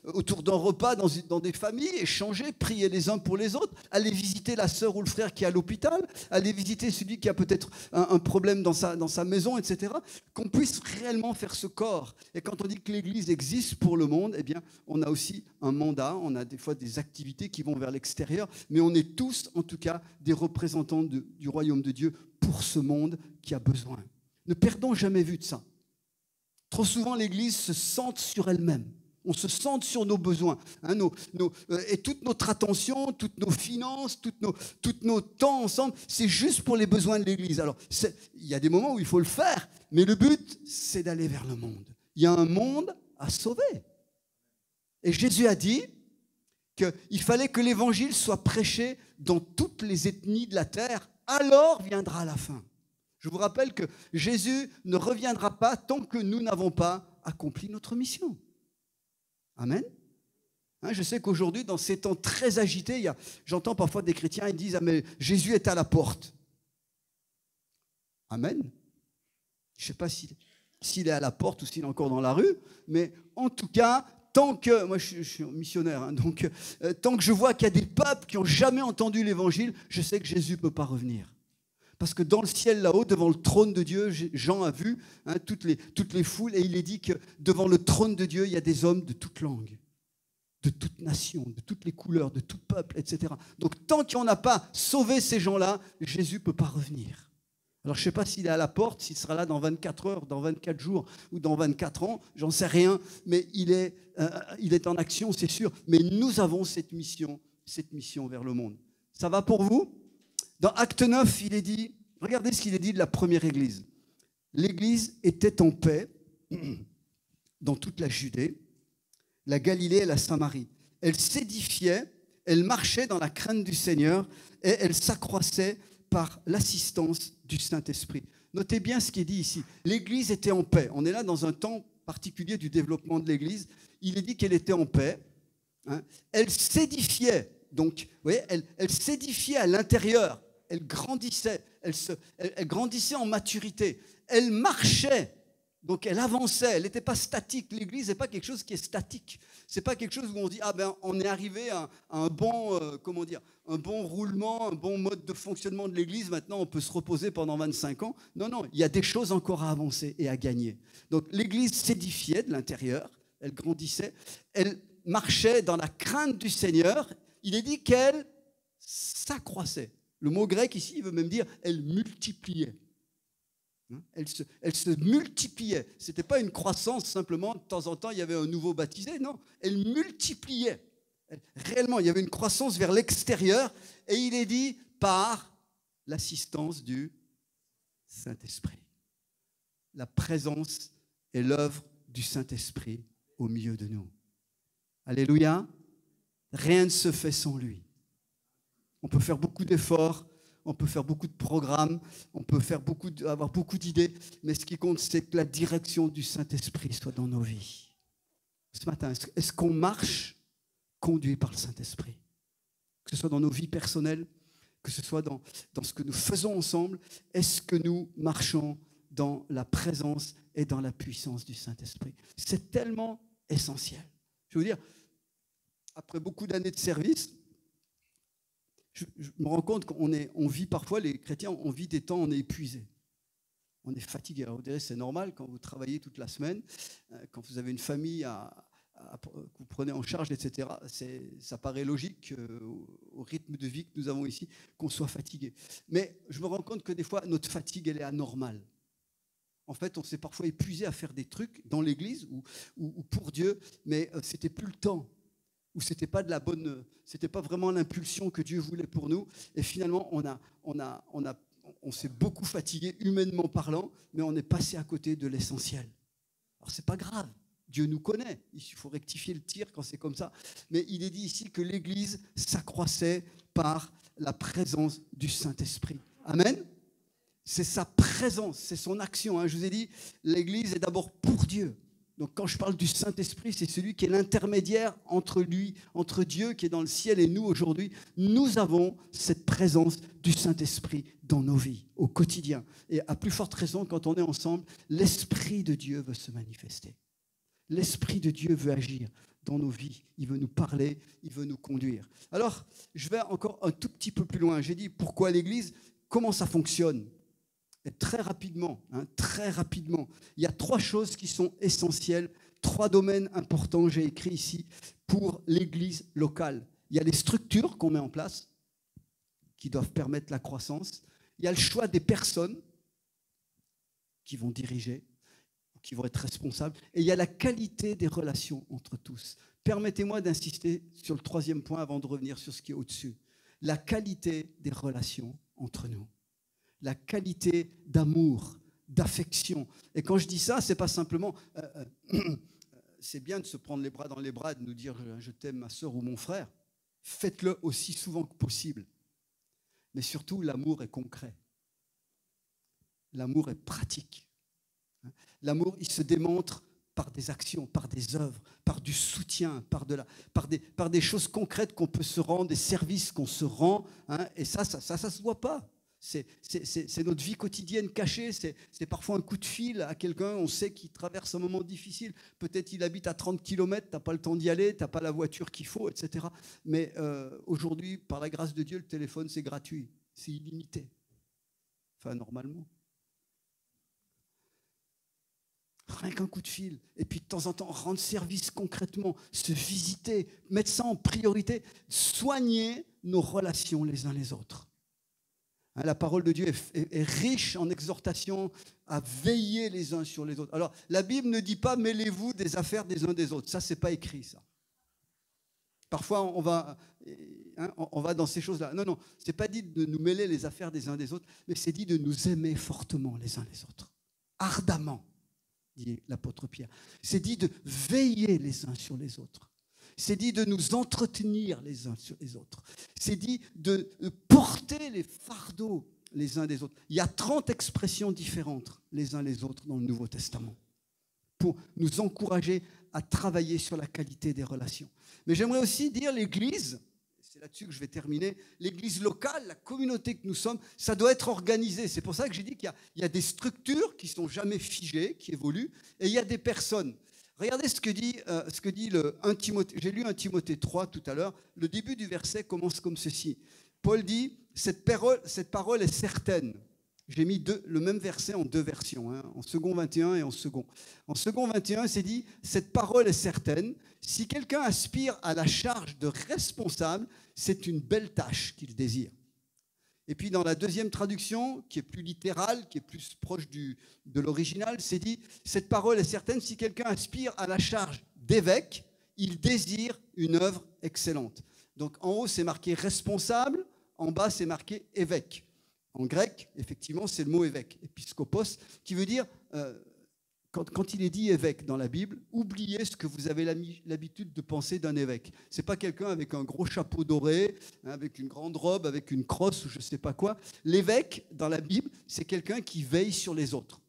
autour d'un repas dans des familles, échanger, prier les uns pour les autres, aller visiter la sœur ou le frère qui est à l'hôpital, aller visiter celui qui a peut-être un problème dans sa maison, etc. Qu'on puisse réellement faire ce corps. Et quand on dit que l'Église existe pour le monde, eh bien, on a aussi un mandat, on a des fois des activités qui vont vers l'extérieur, mais on est tous, en tout cas, des représentants du royaume de Dieu pour ce monde qui a besoin. Ne perdons jamais vue de ça. Trop souvent, l'Église se centre sur elle-même. On se centre sur nos besoins. Hein, et toute notre attention, toutes nos finances, toutes nos temps ensemble, c'est juste pour les besoins de l'Église. Alors, il y a des moments où il faut le faire, mais le but, c'est d'aller vers le monde. Il y a un monde à sauver. Et Jésus a dit qu'il fallait que l'Évangile soit prêché dans toutes les ethnies de la terre, alors viendra la fin. Je vous rappelle que Jésus ne reviendra pas tant que nous n'avons pas accompli notre mission. Amen. Hein, je sais qu'aujourd'hui, dans ces temps très agités, j'entends parfois des chrétiens qui disent « Ah, mais Jésus est à la porte. » Amen. Je ne sais pas s'il est à la porte ou s'il est encore dans la rue, mais en tout cas, tant que, moi je suis missionnaire, hein, donc tant que je vois qu'il y a des peuples qui n'ont jamais entendu l'Évangile, je sais que Jésus ne peut pas revenir. Parce que dans le ciel là-haut, devant le trône de Dieu, Jean a vu toutes les foules, et il est dit que devant le trône de Dieu, il y a des hommes de toute langue, de toute nation, de toutes les couleurs, de tout peuple, etc. Donc tant qu'on n'a pas sauvé ces gens-là, Jésus ne peut pas revenir. Alors je ne sais pas s'il est à la porte, s'il sera là dans 24 heures, dans 24 jours ou dans 24 ans, j'en sais rien, mais il est en action, c'est sûr. Mais nous avons cette mission vers le monde. Ça va pour vous ? Dans Acte 9, il est dit, regardez ce qu'il est dit de la première église. L'église était en paix dans toute la Judée, la Galilée et la Samarie. Elle s'édifiait, elle marchait dans la crainte du Seigneur et elle s'accroissait par l'assistance du Saint-Esprit. Notez bien ce qui est dit ici. L'église était en paix. On est là dans un temps particulier du développement de l'église. Il est dit qu'elle était en paix. Hein. Elle s'édifiait. Donc, vous voyez, elle s'édifiait à l'intérieur. Elle grandissait, elle grandissait en maturité. Elle marchait, donc elle avançait. Elle n'était pas statique. L'église n'est pas quelque chose qui est statique. Ce n'est pas quelque chose où on dit ah ben on est arrivé à un bon un bon roulement, un bon mode de fonctionnement de l'église. Maintenant on peut se reposer pendant 25 ans. Non, il y a des choses encore à avancer et à gagner. Donc l'église s'édifiait de l'intérieur, elle grandissait, elle marchait dans la crainte du Seigneur. Il est dit qu'elle s'accroissait. Le mot grec ici, il veut même dire elle multipliait. Elle se multipliait. Ce n'était pas une croissance simplement, de temps en temps, il y avait un nouveau baptisé. Non, elle multipliait. Réellement, il y avait une croissance vers l'extérieur. Et il est dit par l'assistance du Saint-Esprit. La présence et l'œuvre du Saint-Esprit au milieu de nous. Alléluia. Rien ne se fait sans lui. On peut faire beaucoup d'efforts, on peut faire beaucoup de programmes, on peut avoir beaucoup d'idées, mais ce qui compte, c'est que la direction du Saint-Esprit soit dans nos vies. Ce matin, est-ce qu'on marche conduit par le Saint-Esprit? Que ce soit dans nos vies personnelles, que ce soit dans ce que nous faisons ensemble, est-ce que nous marchons dans la présence et dans la puissance du Saint-Esprit? C'est tellement essentiel. Je veux dire, après beaucoup d'années de service, je me rends compte qu'on vit parfois, les chrétiens, on vit des temps, on est épuisé. On est fatigué. Alors vous direz, c'est normal quand vous travaillez toute la semaine, quand vous avez une famille que vous prenez en charge, etc. Ça paraît logique au rythme de vie que nous avons ici, qu'on soit fatigué. Mais je me rends compte que des fois, notre fatigue, elle est anormale. En fait, on s'est parfois épuisé à faire des trucs dans l'église ou pour Dieu, mais c'était plus le temps. Où c'était pas vraiment l'impulsion que Dieu voulait pour nous. Et finalement, on s'est beaucoup fatigué, humainement parlant, mais on est passé à côté de l'essentiel. Alors, c'est pas grave. Dieu nous connaît. Il faut rectifier le tir quand c'est comme ça. Mais il est dit ici que l'Église s'accroissait par la présence du Saint-Esprit. Amen. C'est sa présence, c'est son action. Je vous ai dit, l'Église est d'abord pour Dieu. Donc quand je parle du Saint-Esprit, c'est celui qui est l'intermédiaire entre Dieu qui est dans le ciel et nous aujourd'hui. Nous avons cette présence du Saint-Esprit dans nos vies, au quotidien. Et à plus forte raison, quand on est ensemble, l'Esprit de Dieu veut se manifester. L'Esprit de Dieu veut agir dans nos vies. Il veut nous parler, il veut nous conduire. Alors, je vais encore un tout petit peu plus loin. J'ai dit pourquoi l'Église, comment ça fonctionne. Et très rapidement, il y a 3 choses qui sont essentielles, 3 domaines importants, j'ai écrit ici, pour l'Église locale. Il y a les structures qu'on met en place, qui doivent permettre la croissance. Il y a le choix des personnes qui vont diriger, qui vont être responsables. Et il y a la qualité des relations entre tous. Permettez-moi d'insister sur le 3e point avant de revenir sur ce qui est au-dessus. La qualité des relations entre nous. La qualité d'amour, d'affection. Et quand je dis ça, ce n'est pas simplement... c'est bien de se prendre les bras dans les bras et de nous dire « je t'aime ma sœur ou mon frère ». Faites-le aussi souvent que possible. Mais surtout, l'amour est concret. L'amour est pratique. L'amour, il se démontre par des actions, par des œuvres, par du soutien, par des choses concrètes qu'on peut se rendre, des services qu'on se rend. Et ça se voit pas. C'est notre vie quotidienne cachée, c'est parfois un coup de fil à quelqu'un, on sait qu'il traverse un moment difficile, peut-être il habite à 30 km, tu n'as pas le temps d'y aller, tu n'as pas la voiture qu'il faut, etc. Mais aujourd'hui, par la grâce de Dieu, le téléphone, c'est gratuit, c'est illimité. Enfin, normalement. Rien qu'un coup de fil, et puis de temps en temps, rendre service concrètement, se visiter, mettre ça en priorité, soigner nos relations les uns les autres. La parole de Dieu est riche en exhortation à veiller les uns sur les autres. Alors, la Bible ne dit pas « mêlez-vous des affaires des uns des autres ». Ça, ce n'est pas écrit, ça. Parfois, on va dans ces choses-là. Non, ce n'est pas dit de nous mêler les affaires des uns des autres, mais c'est dit de nous aimer fortement les uns les autres. Ardemment, dit l'apôtre Pierre. C'est dit de veiller les uns sur les autres. C'est dit de nous entretenir les uns sur les autres. C'est dit de porter les fardeaux les uns des autres. Il y a 30 expressions différentes les uns les autres dans le Nouveau Testament pour nous encourager à travailler sur la qualité des relations. Mais j'aimerais aussi dire l'Église, c'est là-dessus que je vais terminer, l'Église locale, la communauté que nous sommes, ça doit être organisé. C'est pour ça que j'ai dit qu'il y a des structures qui ne sont jamais figées, qui évoluent, et il y a des personnes. Regardez ce que dit le 1 Timothée. J'ai lu 1 Timothée 3 tout à l'heure. Le début du verset commence comme ceci. Paul dit, cette parole est certaine. J'ai mis le même verset en 2 versions, en second 21 et en second. En second 21, c'est dit, cette parole est certaine. Si quelqu'un aspire à la charge de responsable, c'est une belle tâche qu'il désire. Et puis dans la deuxième traduction, qui est plus littérale, qui est plus proche de l'original, c'est dit « Cette parole est certaine, si quelqu'un aspire à la charge d'évêque, il désire une œuvre excellente. » Donc en haut, c'est marqué « responsable », en bas, c'est marqué « évêque ». En grec, effectivement, c'est le mot « évêque », « épiscopos », qui veut dire quand il est dit évêque dans la Bible, oubliez ce que vous avez l'habitude de penser d'un évêque. Ce n'est pas quelqu'un avec un gros chapeau doré, avec une grande robe, avec une crosse ou je ne sais pas quoi. L'évêque, dans la Bible, c'est quelqu'un qui veille sur les autres.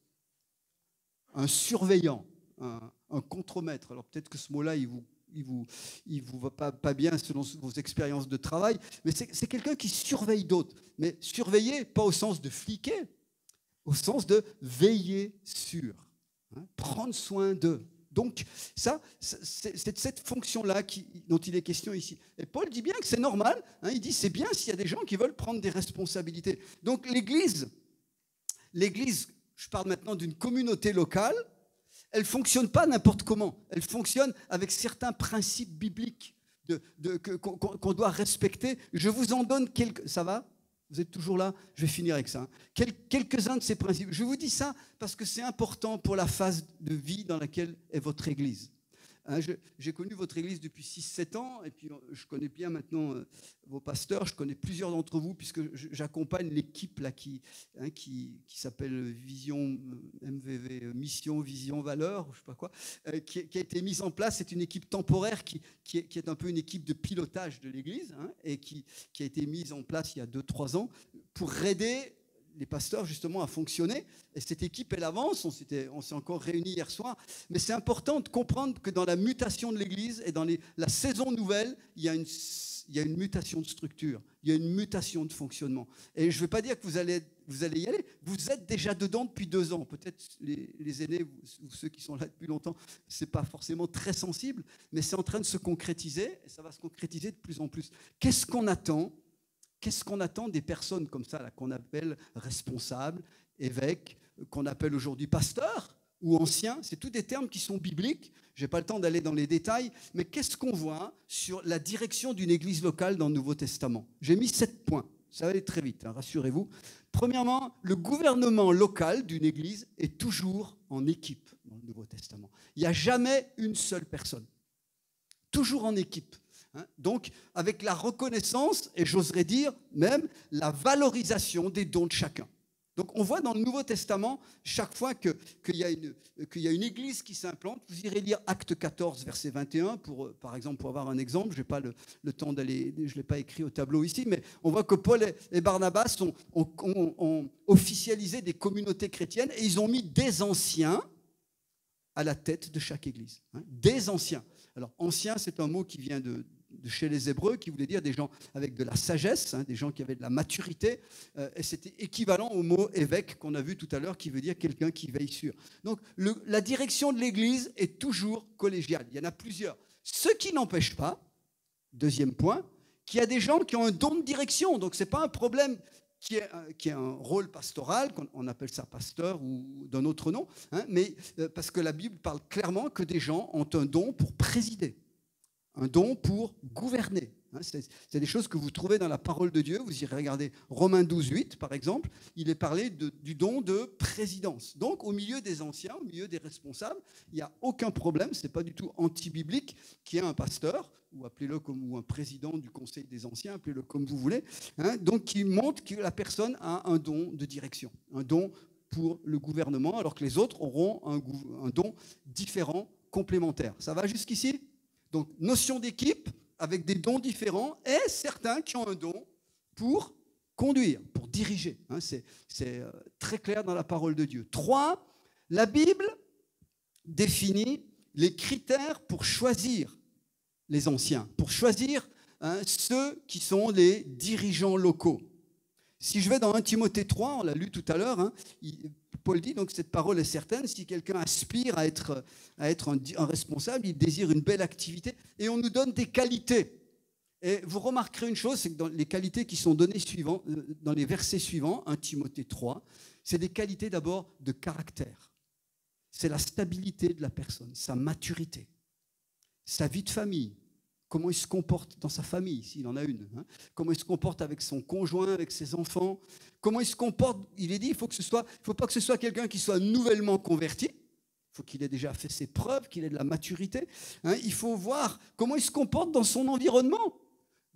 Un surveillant, un contremaître. Alors peut-être que ce mot-là, il vous va pas bien selon vos expériences de travail, mais c'est quelqu'un qui surveille d'autres. Mais surveiller, pas au sens de fliquer, au sens de veiller sur. Prendre soin d'eux. Donc, ça, c'est cette fonction-là dont il est question ici. Et Paul dit bien que c'est normal. Il dit c'est bien s'il y a des gens qui veulent prendre des responsabilités. Donc, l'Église, je parle maintenant d'une communauté locale, elle ne fonctionne pas n'importe comment. Elle fonctionne avec certains principes bibliques qu'on doit respecter. Je vous en donne quelques... Ça va ? Vous êtes toujours là? Je vais finir avec ça. Quelques-uns de ces principes. Je vous dis ça parce que c'est important pour la phase de vie dans laquelle est votre Église. J'ai connu votre Église depuis 6-7 ans et puis je connais bien maintenant vos pasteurs. Je connais plusieurs d'entre vous puisque j'accompagne l'équipe là qui s'appelle Vision MVV, Mission, Vision, Valeur, je ne sais pas quoi, qui a été mise en place. C'est une équipe temporaire qui est un peu une équipe de pilotage de l'Église et qui a été mise en place il y a 2-3 ans pour aider les pasteurs justement à fonctionner. Et cette équipe, elle avance. On s'est encore réunis hier soir. Mais c'est important de comprendre que dans la mutation de l'Église et dans la saison nouvelle, il y a une mutation de structure, il y a une mutation de fonctionnement. Et je ne veux pas dire que vous allez y aller. Vous êtes déjà dedans depuis 2 ans. Peut-être les aînés ou ceux qui sont là depuis longtemps, ce n'est pas forcément très sensible, mais c'est en train de se concrétiser et ça va se concrétiser de plus en plus. Qu'est-ce qu'on attend ? Qu'est-ce qu'on attend des personnes comme ça, là, qu'on appelle responsables, évêques, qu'on appelle aujourd'hui pasteurs ou anciens? C'est tous des termes qui sont bibliques. Je n'ai pas le temps d'aller dans les détails, mais qu'est-ce qu'on voit sur la direction d'une église locale dans le Nouveau Testament? J'ai mis 7 points. Ça va aller très vite, hein, rassurez-vous. Premièrement, le gouvernement local d'une église est toujours en équipe dans le Nouveau Testament. Il n'y a jamais une seule personne. Toujours en équipe. Donc, avec la reconnaissance, et j'oserais dire même la valorisation des dons de chacun. Donc, on voit dans le Nouveau Testament, chaque fois qu'il y a une église qui s'implante, vous irez lire Acte 14, verset 21, par exemple, pour avoir un exemple. Je n'ai pas le temps d'aller, je ne l'ai pas écrit au tableau ici, mais on voit que Paul et Barnabas ont officialisé des communautés chrétiennes et ils ont mis des anciens à la tête de chaque église. Des anciens. Alors, ancien, c'est un mot qui vient de chez les Hébreux, qui voulait dire des gens avec de la sagesse, des gens qui avaient de la maturité, et c'était équivalent au mot évêque qu'on a vu tout à l'heure, qui veut dire quelqu'un qui veille sur. Donc, la direction de l'Église est toujours collégiale. Il y en a plusieurs. Ce qui n'empêche pas, deuxième point, qu'il y a des gens qui ont un don de direction. Donc, ce n'est pas un problème qui est un rôle pastoral, on appelle ça pasteur ou d'un autre nom, mais parce que la Bible parle clairement que des gens ont un don pour présider. Un don pour gouverner. C'est des choses que vous trouvez dans la parole de Dieu. Vous irez regarder Romains 12, 8, par exemple. Il est parlé du don de présidence. Donc, au milieu des anciens, au milieu des responsables, il n'y a aucun problème. Ce n'est pas du tout anti-biblique qu'il y ait un pasteur, ou appelez-le ou un président du conseil des anciens, appelez-le comme vous voulez, donc qui montre que la personne a un don de direction, un don pour le gouvernement, alors que les autres auront un don différent, complémentaire. Ça va jusqu'ici ? Donc, notion d'équipe avec des dons différents et certains qui ont un don pour conduire, pour diriger. C'est très clair dans la parole de Dieu. 3, la Bible définit les critères pour choisir les anciens, pour choisir ceux qui sont les dirigeants locaux. Si je vais dans 1 Timothée 3, on l'a lu tout à l'heure, Paul dit, donc cette parole est certaine, si quelqu'un aspire à être un responsable, il désire une belle activité, et on nous donne des qualités. Et vous remarquerez une chose, c'est que dans les qualités qui sont données dans les versets suivants, 1 Timothée 3, c'est des qualités d'abord de caractère. C'est la stabilité de la personne, sa maturité, sa vie de famille, comment il se comporte dans sa famille, s'il en a une, comment il se comporte avec son conjoint, avec ses enfants, comment il se comporte. Il est dit, il faut pas que ce soit quelqu'un qui soit nouvellement converti, il faut qu'il ait déjà fait ses preuves, qu'il ait de la maturité. Il faut voir comment il se comporte dans son environnement.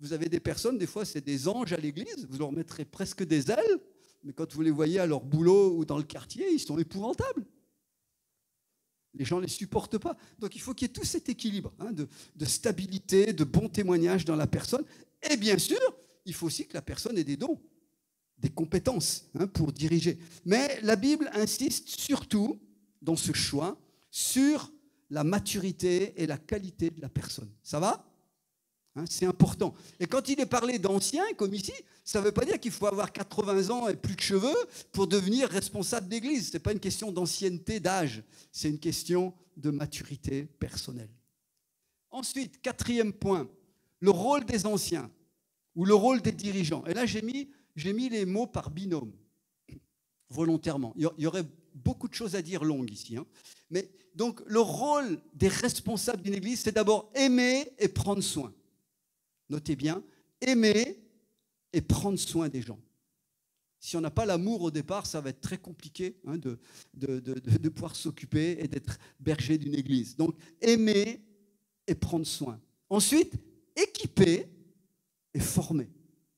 Vous avez des personnes, des fois c'est des anges à l'église, vous leur mettrez presque des ailes, mais quand vous les voyez à leur boulot ou dans le quartier, ils sont épouvantables. Les gens ne les supportent pas. Donc il faut qu'il y ait tout cet équilibre de stabilité, de bon témoignage dans la personne. Et bien sûr, il faut aussi que la personne ait des dons, des compétences pour diriger. Mais la Bible insiste surtout, dans ce choix, sur la maturité et la qualité de la personne. Ça va ? C'est important. Et quand il est parlé d'anciens, comme ici, ça ne veut pas dire qu'il faut avoir 80 ans et plus de cheveux pour devenir responsable d'église. Ce n'est pas une question d'ancienneté, d'âge. C'est une question de maturité personnelle. Ensuite, 4e point, le rôle des anciens ou le rôle des dirigeants. Et là, j'ai mis les mots par binôme, volontairement. Il y aurait beaucoup de choses à dire longues ici. Mais donc, le rôle des responsables d'une église, c'est d'abord aimer et prendre soin. Notez bien, aimer et prendre soin des gens. Si on n'a pas l'amour au départ, ça va être très compliqué de pouvoir s'occuper et d'être berger d'une église. Donc, aimer et prendre soin. Ensuite, équiper et former.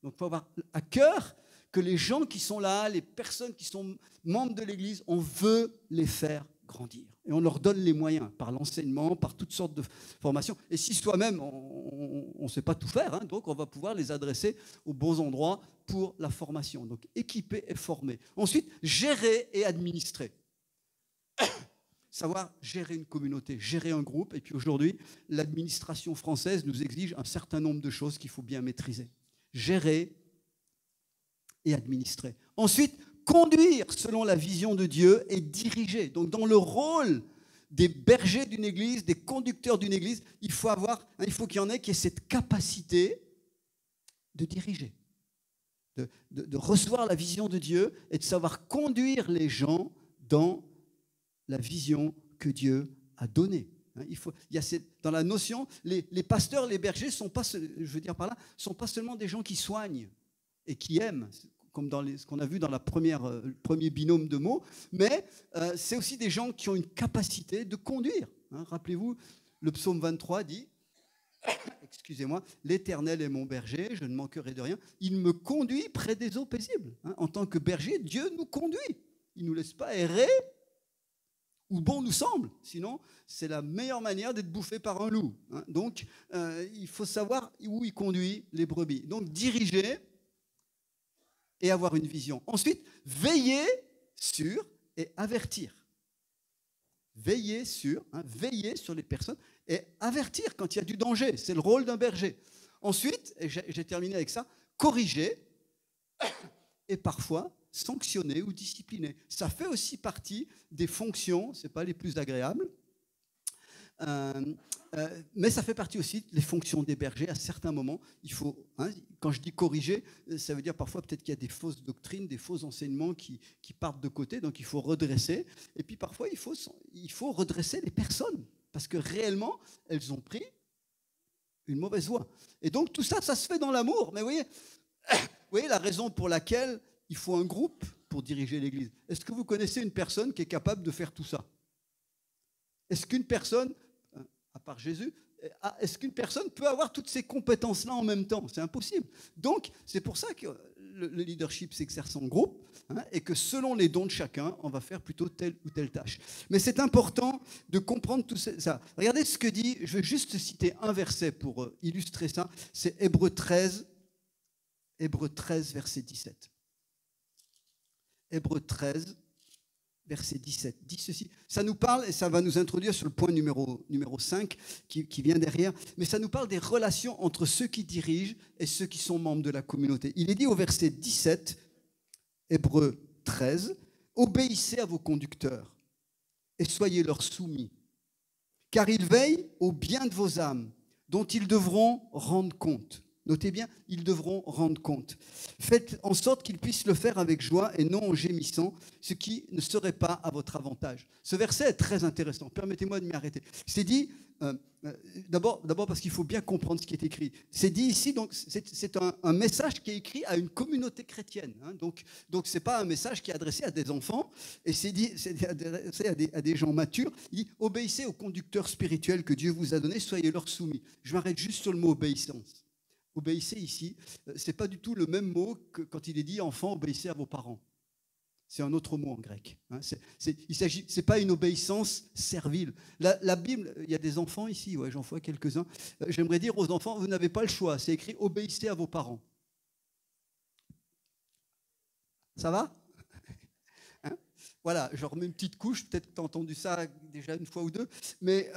Donc, il faut avoir à cœur que les gens qui sont là, les personnes qui sont membres de l'église, on veut les faire grandir. Et on leur donne les moyens, par l'enseignement, par toutes sortes de formations. Et si soi-même, on ne sait pas tout faire, donc on va pouvoir les adresser aux bons endroits pour la formation. Donc, équiper et former. Ensuite, gérer et administrer. Savoir gérer une communauté, gérer un groupe. Et puis aujourd'hui, l'administration française nous exige un certain nombre de choses qu'il faut bien maîtriser. Gérer et administrer. Ensuite, conduire selon la vision de Dieu et diriger. Donc dans le rôle des bergers d'une église, des conducteurs d'une église, il faut qu'il y en ait qui aient cette capacité de diriger, de recevoir la vision de Dieu et de savoir conduire les gens dans la vision que Dieu a donnée. Dans la notion, les pasteurs, les bergers sont pas seulement des gens qui soignent et qui aiment, comme dans ce qu'on a vu dans le premier binôme de mots, mais c'est aussi des gens qui ont une capacité de conduire. Rappelez-vous, le psaume 23 dit, excusez-moi, l'Éternel est mon berger, je ne manquerai de rien, il me conduit près des eaux paisibles. En tant que berger, Dieu nous conduit. Il ne nous laisse pas errer où bon nous semble, sinon c'est la meilleure manière d'être bouffé par un loup. Donc il faut savoir où il conduit les brebis. Donc diriger et avoir une vision. Ensuite, veiller sur et avertir. Veiller sur les personnes et avertir quand il y a du danger. C'est le rôle d'un berger. Ensuite, et j'ai terminé avec ça, corriger et parfois sanctionner ou discipliner. Ça fait aussi partie des fonctions, ce n'est pas les plus agréables, mais ça fait partie aussi des fonctions des bergers. À certains moments, il faut, quand je dis corriger, ça veut dire parfois peut-être qu'il y a des fausses doctrines, des faux enseignements qui partent de côté, donc il faut redresser. Et puis parfois, il faut redresser les personnes, parce que réellement, elles ont pris une mauvaise voie. Et donc tout ça, ça se fait dans l'amour. Mais vous voyez la raison pour laquelle il faut un groupe pour diriger l'Église. Est-ce que vous connaissez une personne qui est capable de faire tout ça? Est-ce qu'une personne, à part Jésus, est-ce qu'une personne peut avoir toutes ces compétences-là en même temps? C'est impossible. Donc, c'est pour ça que le leadership s'exerce en groupe, et que selon les dons de chacun, on va faire plutôt telle ou telle tâche. Mais c'est important de comprendre tout ça. Regardez ce que dit, je vais juste citer un verset pour illustrer ça, c'est Hébreux 13, verset 17. Hébreux 13, verset 17, dit ceci. Ça nous parle, et ça va nous introduire sur le point numéro 5 qui vient derrière, mais ça nous parle des relations entre ceux qui dirigent et ceux qui sont membres de la communauté. Il est dit au verset 17, Hébreux 13, « Obéissez à vos conducteurs et soyez leur soumis, car ils veillent au bien de vos âmes, dont ils devront rendre compte. » Notez bien, ils devront rendre compte. Faites en sorte qu'ils puissent le faire avec joie et non en gémissant, ce qui ne serait pas à votre avantage. Ce verset est très intéressant. Permettez-moi de m'y arrêter. C'est dit, d'abord parce qu'il faut bien comprendre ce qui est écrit. C'est dit ici, donc c'est un message qui est écrit à une communauté chrétienne. Donc ce n'est pas un message qui est adressé à des enfants, et c'est adressé à des gens matures. Il dit, obéissez aux conducteurs spirituels que Dieu vous a donnés, soyez leur soumis. Je m'arrête juste sur le mot obéissance. Obéissez ici, ce n'est pas du tout le même mot que quand il est dit « enfants, obéissez à vos parents ». C'est un autre mot en grec. C'est pas une obéissance servile. La Bible, il y a des enfants ici, ouais, j'en vois quelques-uns. J'aimerais dire aux enfants, vous n'avez pas le choix, c'est écrit « obéissez à vos parents ». Ça va? Voilà, je remets une petite couche, peut-être que tu as entendu ça déjà une fois ou deux, mais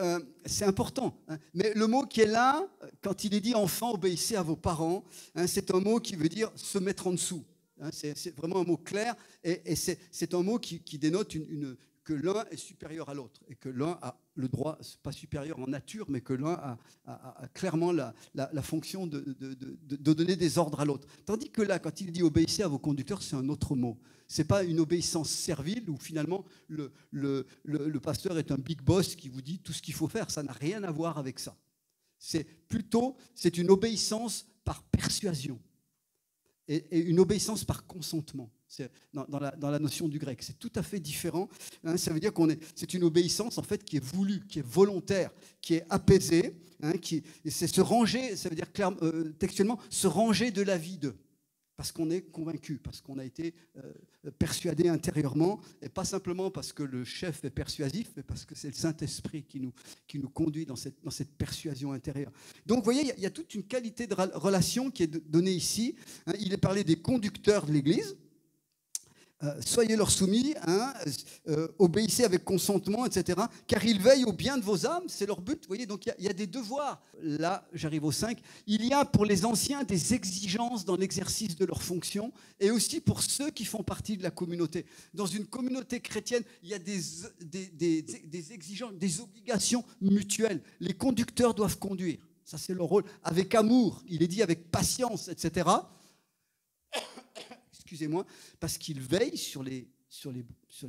c'est important. Mais le mot qui est là, quand il est dit « enfant, obéissez à vos parents », c'est un mot qui veut dire se mettre en dessous. C'est vraiment un mot clair, et c'est un mot qui dénote que l'un est supérieur à l'autre, et que l'un a le droit, pas supérieur en nature, mais que l'un a clairement la fonction de donner des ordres à l'autre. Tandis que là, quand il dit « obéissez à vos conducteurs », c'est un autre mot. Ce n'est pas une obéissance servile où finalement le pasteur est un big boss qui vous dit tout ce qu'il faut faire. Ça n'a rien à voir avec ça. C'est une obéissance par persuasion et une obéissance par consentement. C'est dans la notion du grec, c'est tout à fait différent. Ça veut dire c'est une obéissance en fait qui est voulue, qui est volontaire, qui est apaisée. C'est se ranger, ça veut dire textuellement se ranger de la vie d'eux. Parce qu'on est convaincu, parce qu'on a été persuadé intérieurement, et pas simplement parce que le chef est persuasif, mais parce que c'est le Saint-Esprit qui nous conduit dans cette persuasion intérieure. Donc, vous voyez, il y a toute une qualité de relation qui est donnée ici. Il est parlé des conducteurs de l'Église. Soyez leur soumis, obéissez avec consentement, etc. Car ils veillent au bien de vos âmes, c'est leur but. Vous voyez, donc il y a des devoirs. Là, j'arrive au 5. Il y a pour les anciens des exigences dans l'exercice de leurs fonctions et aussi pour ceux qui font partie de la communauté. Dans une communauté chrétienne, il y a des exigences, des obligations mutuelles. Les conducteurs doivent conduire. Ça, c'est leur rôle. Avec amour, il est dit avec patience, etc. Excusez-moi, parce qu'ils veillent sur les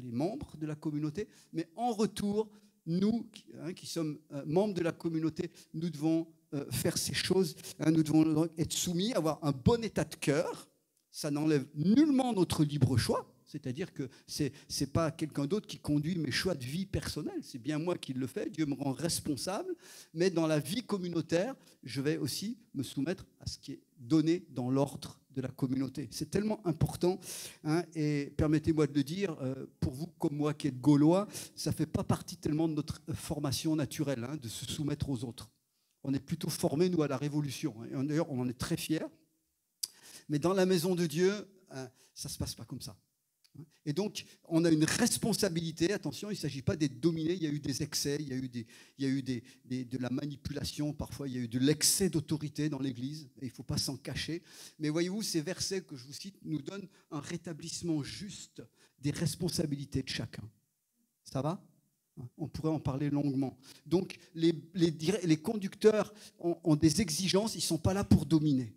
membres de la communauté, mais en retour, nous qui sommes membres de la communauté, nous devons faire ces choses, nous devons être soumis, avoir un bon état de cœur. Ça n'enlève nullement notre libre choix, c'est-à-dire que ce n'est pas quelqu'un d'autre qui conduit mes choix de vie personnels, c'est bien moi qui le fais, Dieu me rend responsable, mais dans la vie communautaire, je vais aussi me soumettre à ce qui est donné dans l'ordre de la communauté. C'est tellement important, et permettez-moi de le dire, pour vous comme moi qui êtes gaulois, ça ne fait pas partie tellement de notre formation naturelle, de se soumettre aux autres. On est plutôt formés, nous, à la Révolution, et d'ailleurs, on en est très fiers, mais dans la maison de Dieu, ça ne se passe pas comme ça. Et donc, on a une responsabilité. Attention, il ne s'agit pas d'être dominé. Il y a eu des excès, il y a eu de la manipulation. Parfois, il y a eu de l'excès d'autorité dans l'Église. Et il ne faut pas s'en cacher. Mais voyez-vous, ces versets que je vous cite nous donnent un rétablissement juste des responsabilités de chacun. Ça va ? On pourrait en parler longuement. Donc, les conducteurs ont des exigences. Ils ne sont pas là pour dominer.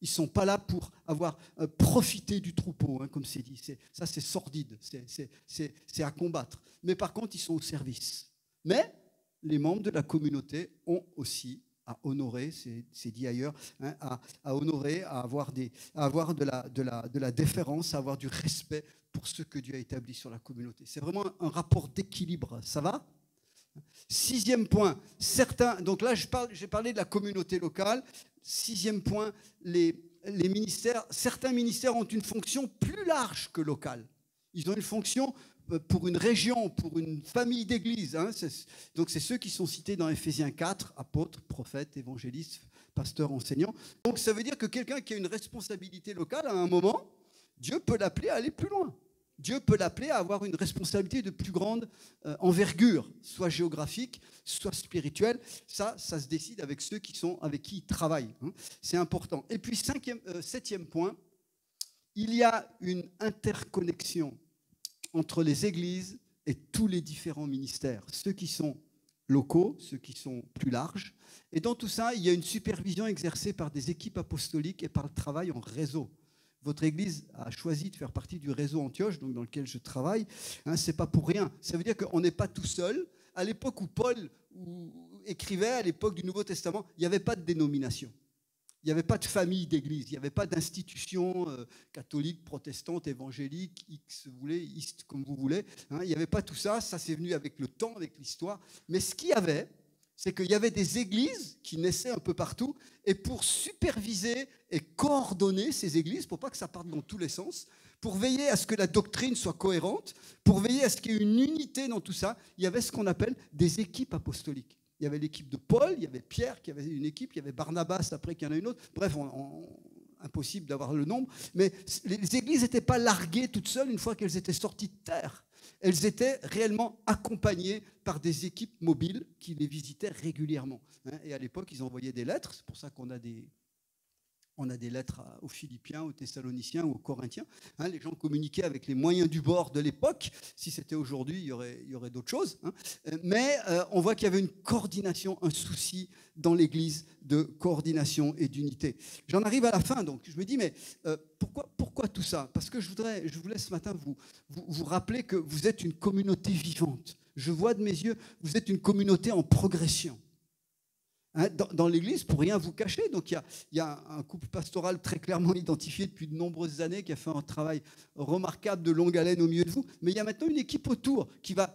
Ils ne sont pas là pour avoir profité du troupeau, comme c'est dit. Ça, c'est sordide, c'est à combattre. Mais par contre, ils sont au service. Mais les membres de la communauté ont aussi à honorer, c'est dit ailleurs, à honorer, à avoir de la déférence, à avoir du respect pour ce que Dieu a établi sur la communauté. C'est vraiment un rapport d'équilibre. Ça va ? 6e point, donc là j'ai parlé de la communauté locale. 6e point, les ministères, certains ministères ont une fonction plus large que locale. Ils ont une fonction pour une région, pour une famille d'églises. Donc c'est ceux qui sont cités dans Éphésiens 4, apôtres, prophètes, évangélistes, pasteurs, enseignants. Donc ça veut dire que quelqu'un qui a une responsabilité locale, à un moment, Dieu peut l'appeler à aller plus loin. Dieu peut l'appeler à avoir une responsabilité de plus grande envergure, soit géographique, soit spirituelle. Ça se décide avec ceux avec qui il travaille. C'est important. Et puis, 7e point, il y a une interconnexion entre les églises et tous les différents ministères, ceux qui sont locaux, ceux qui sont plus larges. Et dans tout ça, il y a une supervision exercée par des équipes apostoliques et par le travail en réseau. Votre église a choisi de faire partie du réseau Antioche, donc dans lequel je travaille. Ce n'est pas pour rien. Ça veut dire qu'on n'est pas tout seul. À l'époque où Paul écrivait, à l'époque du Nouveau Testament, il n'y avait pas de dénomination. Il n'y avait pas de famille d'église. Il n'y avait pas d'institution catholique, protestante, évangélique, X, vous voulez, Ist, comme vous voulez. Il n'y avait pas tout ça. Ça, c'est venu avec le temps, avec l'histoire. Mais ce qu'il y avait, c'est qu'il y avait des églises qui naissaient un peu partout, et pour superviser et coordonner ces églises, pour pas que ça parte dans tous les sens, pour veiller à ce que la doctrine soit cohérente, pour veiller à ce qu'il y ait une unité dans tout ça, il y avait ce qu'on appelle des équipes apostoliques. Il y avait l'équipe de Paul, il y avait Pierre qui avait une équipe, il y avait Barnabas après qu'il y en a une autre. Bref, impossible d'avoir le nombre. Mais les églises n'étaient pas larguées toutes seules une fois qu'elles étaient sorties de terre. Elles étaient réellement accompagnées par des équipes mobiles qui les visitaient régulièrement. Et à l'époque, ils envoyaient des lettres. C'est pour ça qu'on a des lettres aux Philippiens, aux Thessaloniciens ou aux Corinthiens. Les gens communiquaient avec les moyens du bord de l'époque. Si c'était aujourd'hui, il y aurait d'autres choses. Mais on voit qu'il y avait une coordination, un souci dans l'Église de coordination et d'unité. J'en arrive à la fin, donc je me dis, mais pourquoi tout ça ? Parce que je voulais ce matin vous rappeler que vous êtes une communauté vivante. Je vois de mes yeux, vous êtes une communauté en progression. Hein, dans l'Église, pour rien vous cacher. Donc il y a un couple pastoral très clairement identifié depuis de nombreuses années qui a fait un travail remarquable de longue haleine au milieu de vous. Mais il y a maintenant une équipe autour qui va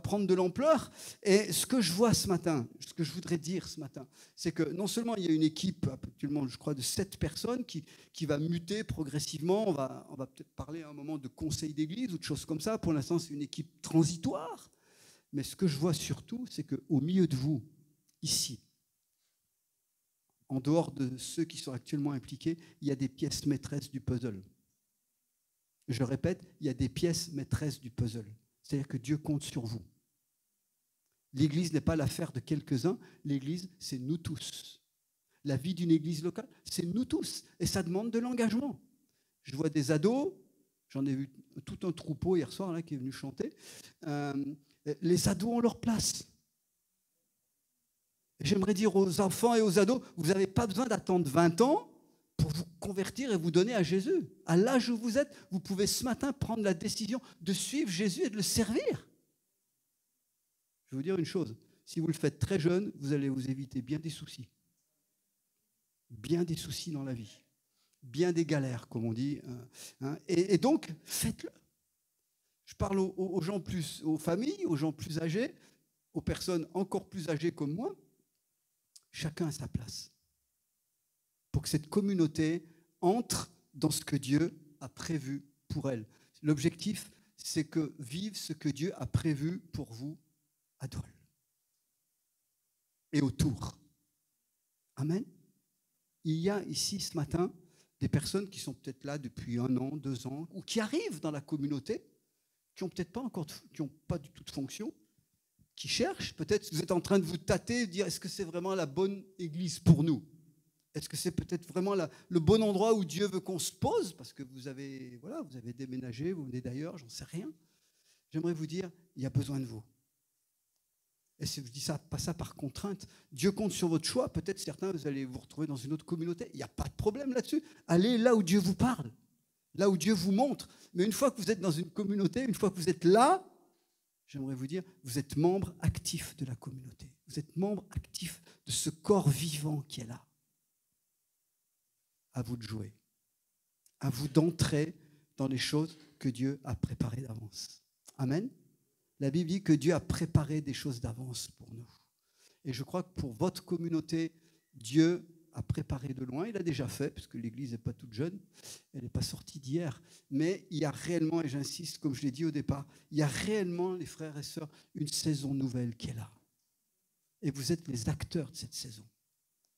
prendre de l'ampleur. Et ce que je vois ce matin, ce que je voudrais dire ce matin, c'est que non seulement il y a une équipe actuellement, je crois, de 7 personnes qui va muter progressivement. On va peut-être parler à un moment de conseil d'église ou de choses comme ça. Pour l'instant, c'est une équipe transitoire. Mais ce que je vois surtout, c'est qu'au milieu de vous, ici, en dehors de ceux qui sont actuellement impliqués, il y a des pièces maîtresses du puzzle. Je répète, il y a des pièces maîtresses du puzzle. C'est-à-dire que Dieu compte sur vous. L'Église n'est pas l'affaire de quelques-uns, l'Église, c'est nous tous. La vie d'une Église locale, c'est nous tous. Et ça demande de l'engagement. Je vois des ados, j'en ai vu tout un troupeau hier soir là, qui est venu chanter. Les ados ont leur place. J'aimerais dire aux enfants et aux ados, vous n'avez pas besoin d'attendre 20 ans pour vous convertir et vous donner à Jésus. À l'âge où vous êtes, vous pouvez ce matin prendre la décision de suivre Jésus et de le servir. Je vais vous dire une chose, si vous le faites très jeune, vous allez vous éviter bien des soucis. Bien des soucis dans la vie. Bien des galères, comme on dit. Et donc, faites-le. Je parle aux gens plus, aux familles, aux gens plus âgés, aux personnes encore plus âgées comme moi. Chacun a sa place. Pour que cette communauté entre dans ce que Dieu a prévu pour elle. L'objectif, c'est que vive ce que Dieu a prévu pour vous à Dole et autour. Amen. Il y a ici ce matin des personnes qui sont peut-être là depuis 1 an, 2 ans, ou qui arrivent dans la communauté, qui n'ont peut-être pas encore, qui n'ont pas du tout de fonction, qui cherchent, peut-être que vous êtes en train de vous tâter, de dire est-ce que c'est vraiment la bonne église pour nous? Est-ce que c'est peut-être vraiment le bon endroit où Dieu veut qu'on se pose? Parce que vous avez déménagé, vous venez d'ailleurs, j'en sais rien. J'aimerais vous dire, il y a besoin de vous. Et si je dis ça, pas ça par contrainte, Dieu compte sur votre choix. Peut-être certains, vous allez vous retrouver dans une autre communauté. Il n'y a pas de problème là-dessus. Allez là où Dieu vous parle, là où Dieu vous montre. Mais une fois que vous êtes dans une communauté, une fois que vous êtes là, j'aimerais vous dire, vous êtes membre actif de la communauté. Vous êtes membre actif de ce corps vivant qui est là. À vous de jouer. À vous d'entrer dans les choses que Dieu a préparées d'avance. Amen. La Bible dit que Dieu a préparé des choses d'avance pour nous. Et je crois que pour votre communauté, Dieu a préparé de loin. Il a déjà fait, parce que l'Église n'est pas toute jeune. Elle n'est pas sortie d'hier. Mais il y a réellement, et j'insiste, comme je l'ai dit au départ, il y a réellement, les frères et sœurs, une saison nouvelle qui est là. Et vous êtes les acteurs de cette saison.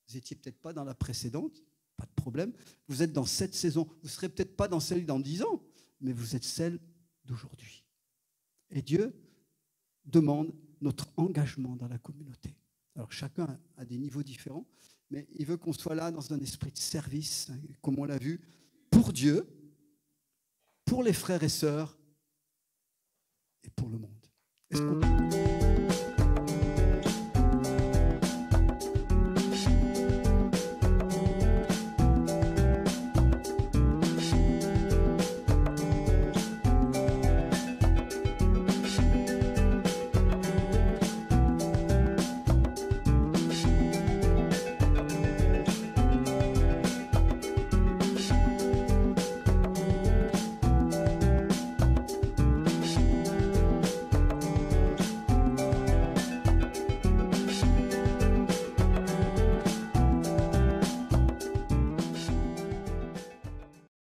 Vous n'étiez peut-être pas dans la précédente, pas de problème. Vous êtes dans cette saison. Vous ne serez peut-être pas dans celle dans 10 ans, mais vous êtes celle d'aujourd'hui. Et Dieu demande notre engagement dans la communauté. Alors chacun a des niveaux différents, mais il veut qu'on soit là dans un esprit de service, comme on l'a vu, pour Dieu, pour les frères et sœurs et pour le monde. Est-ce qu'on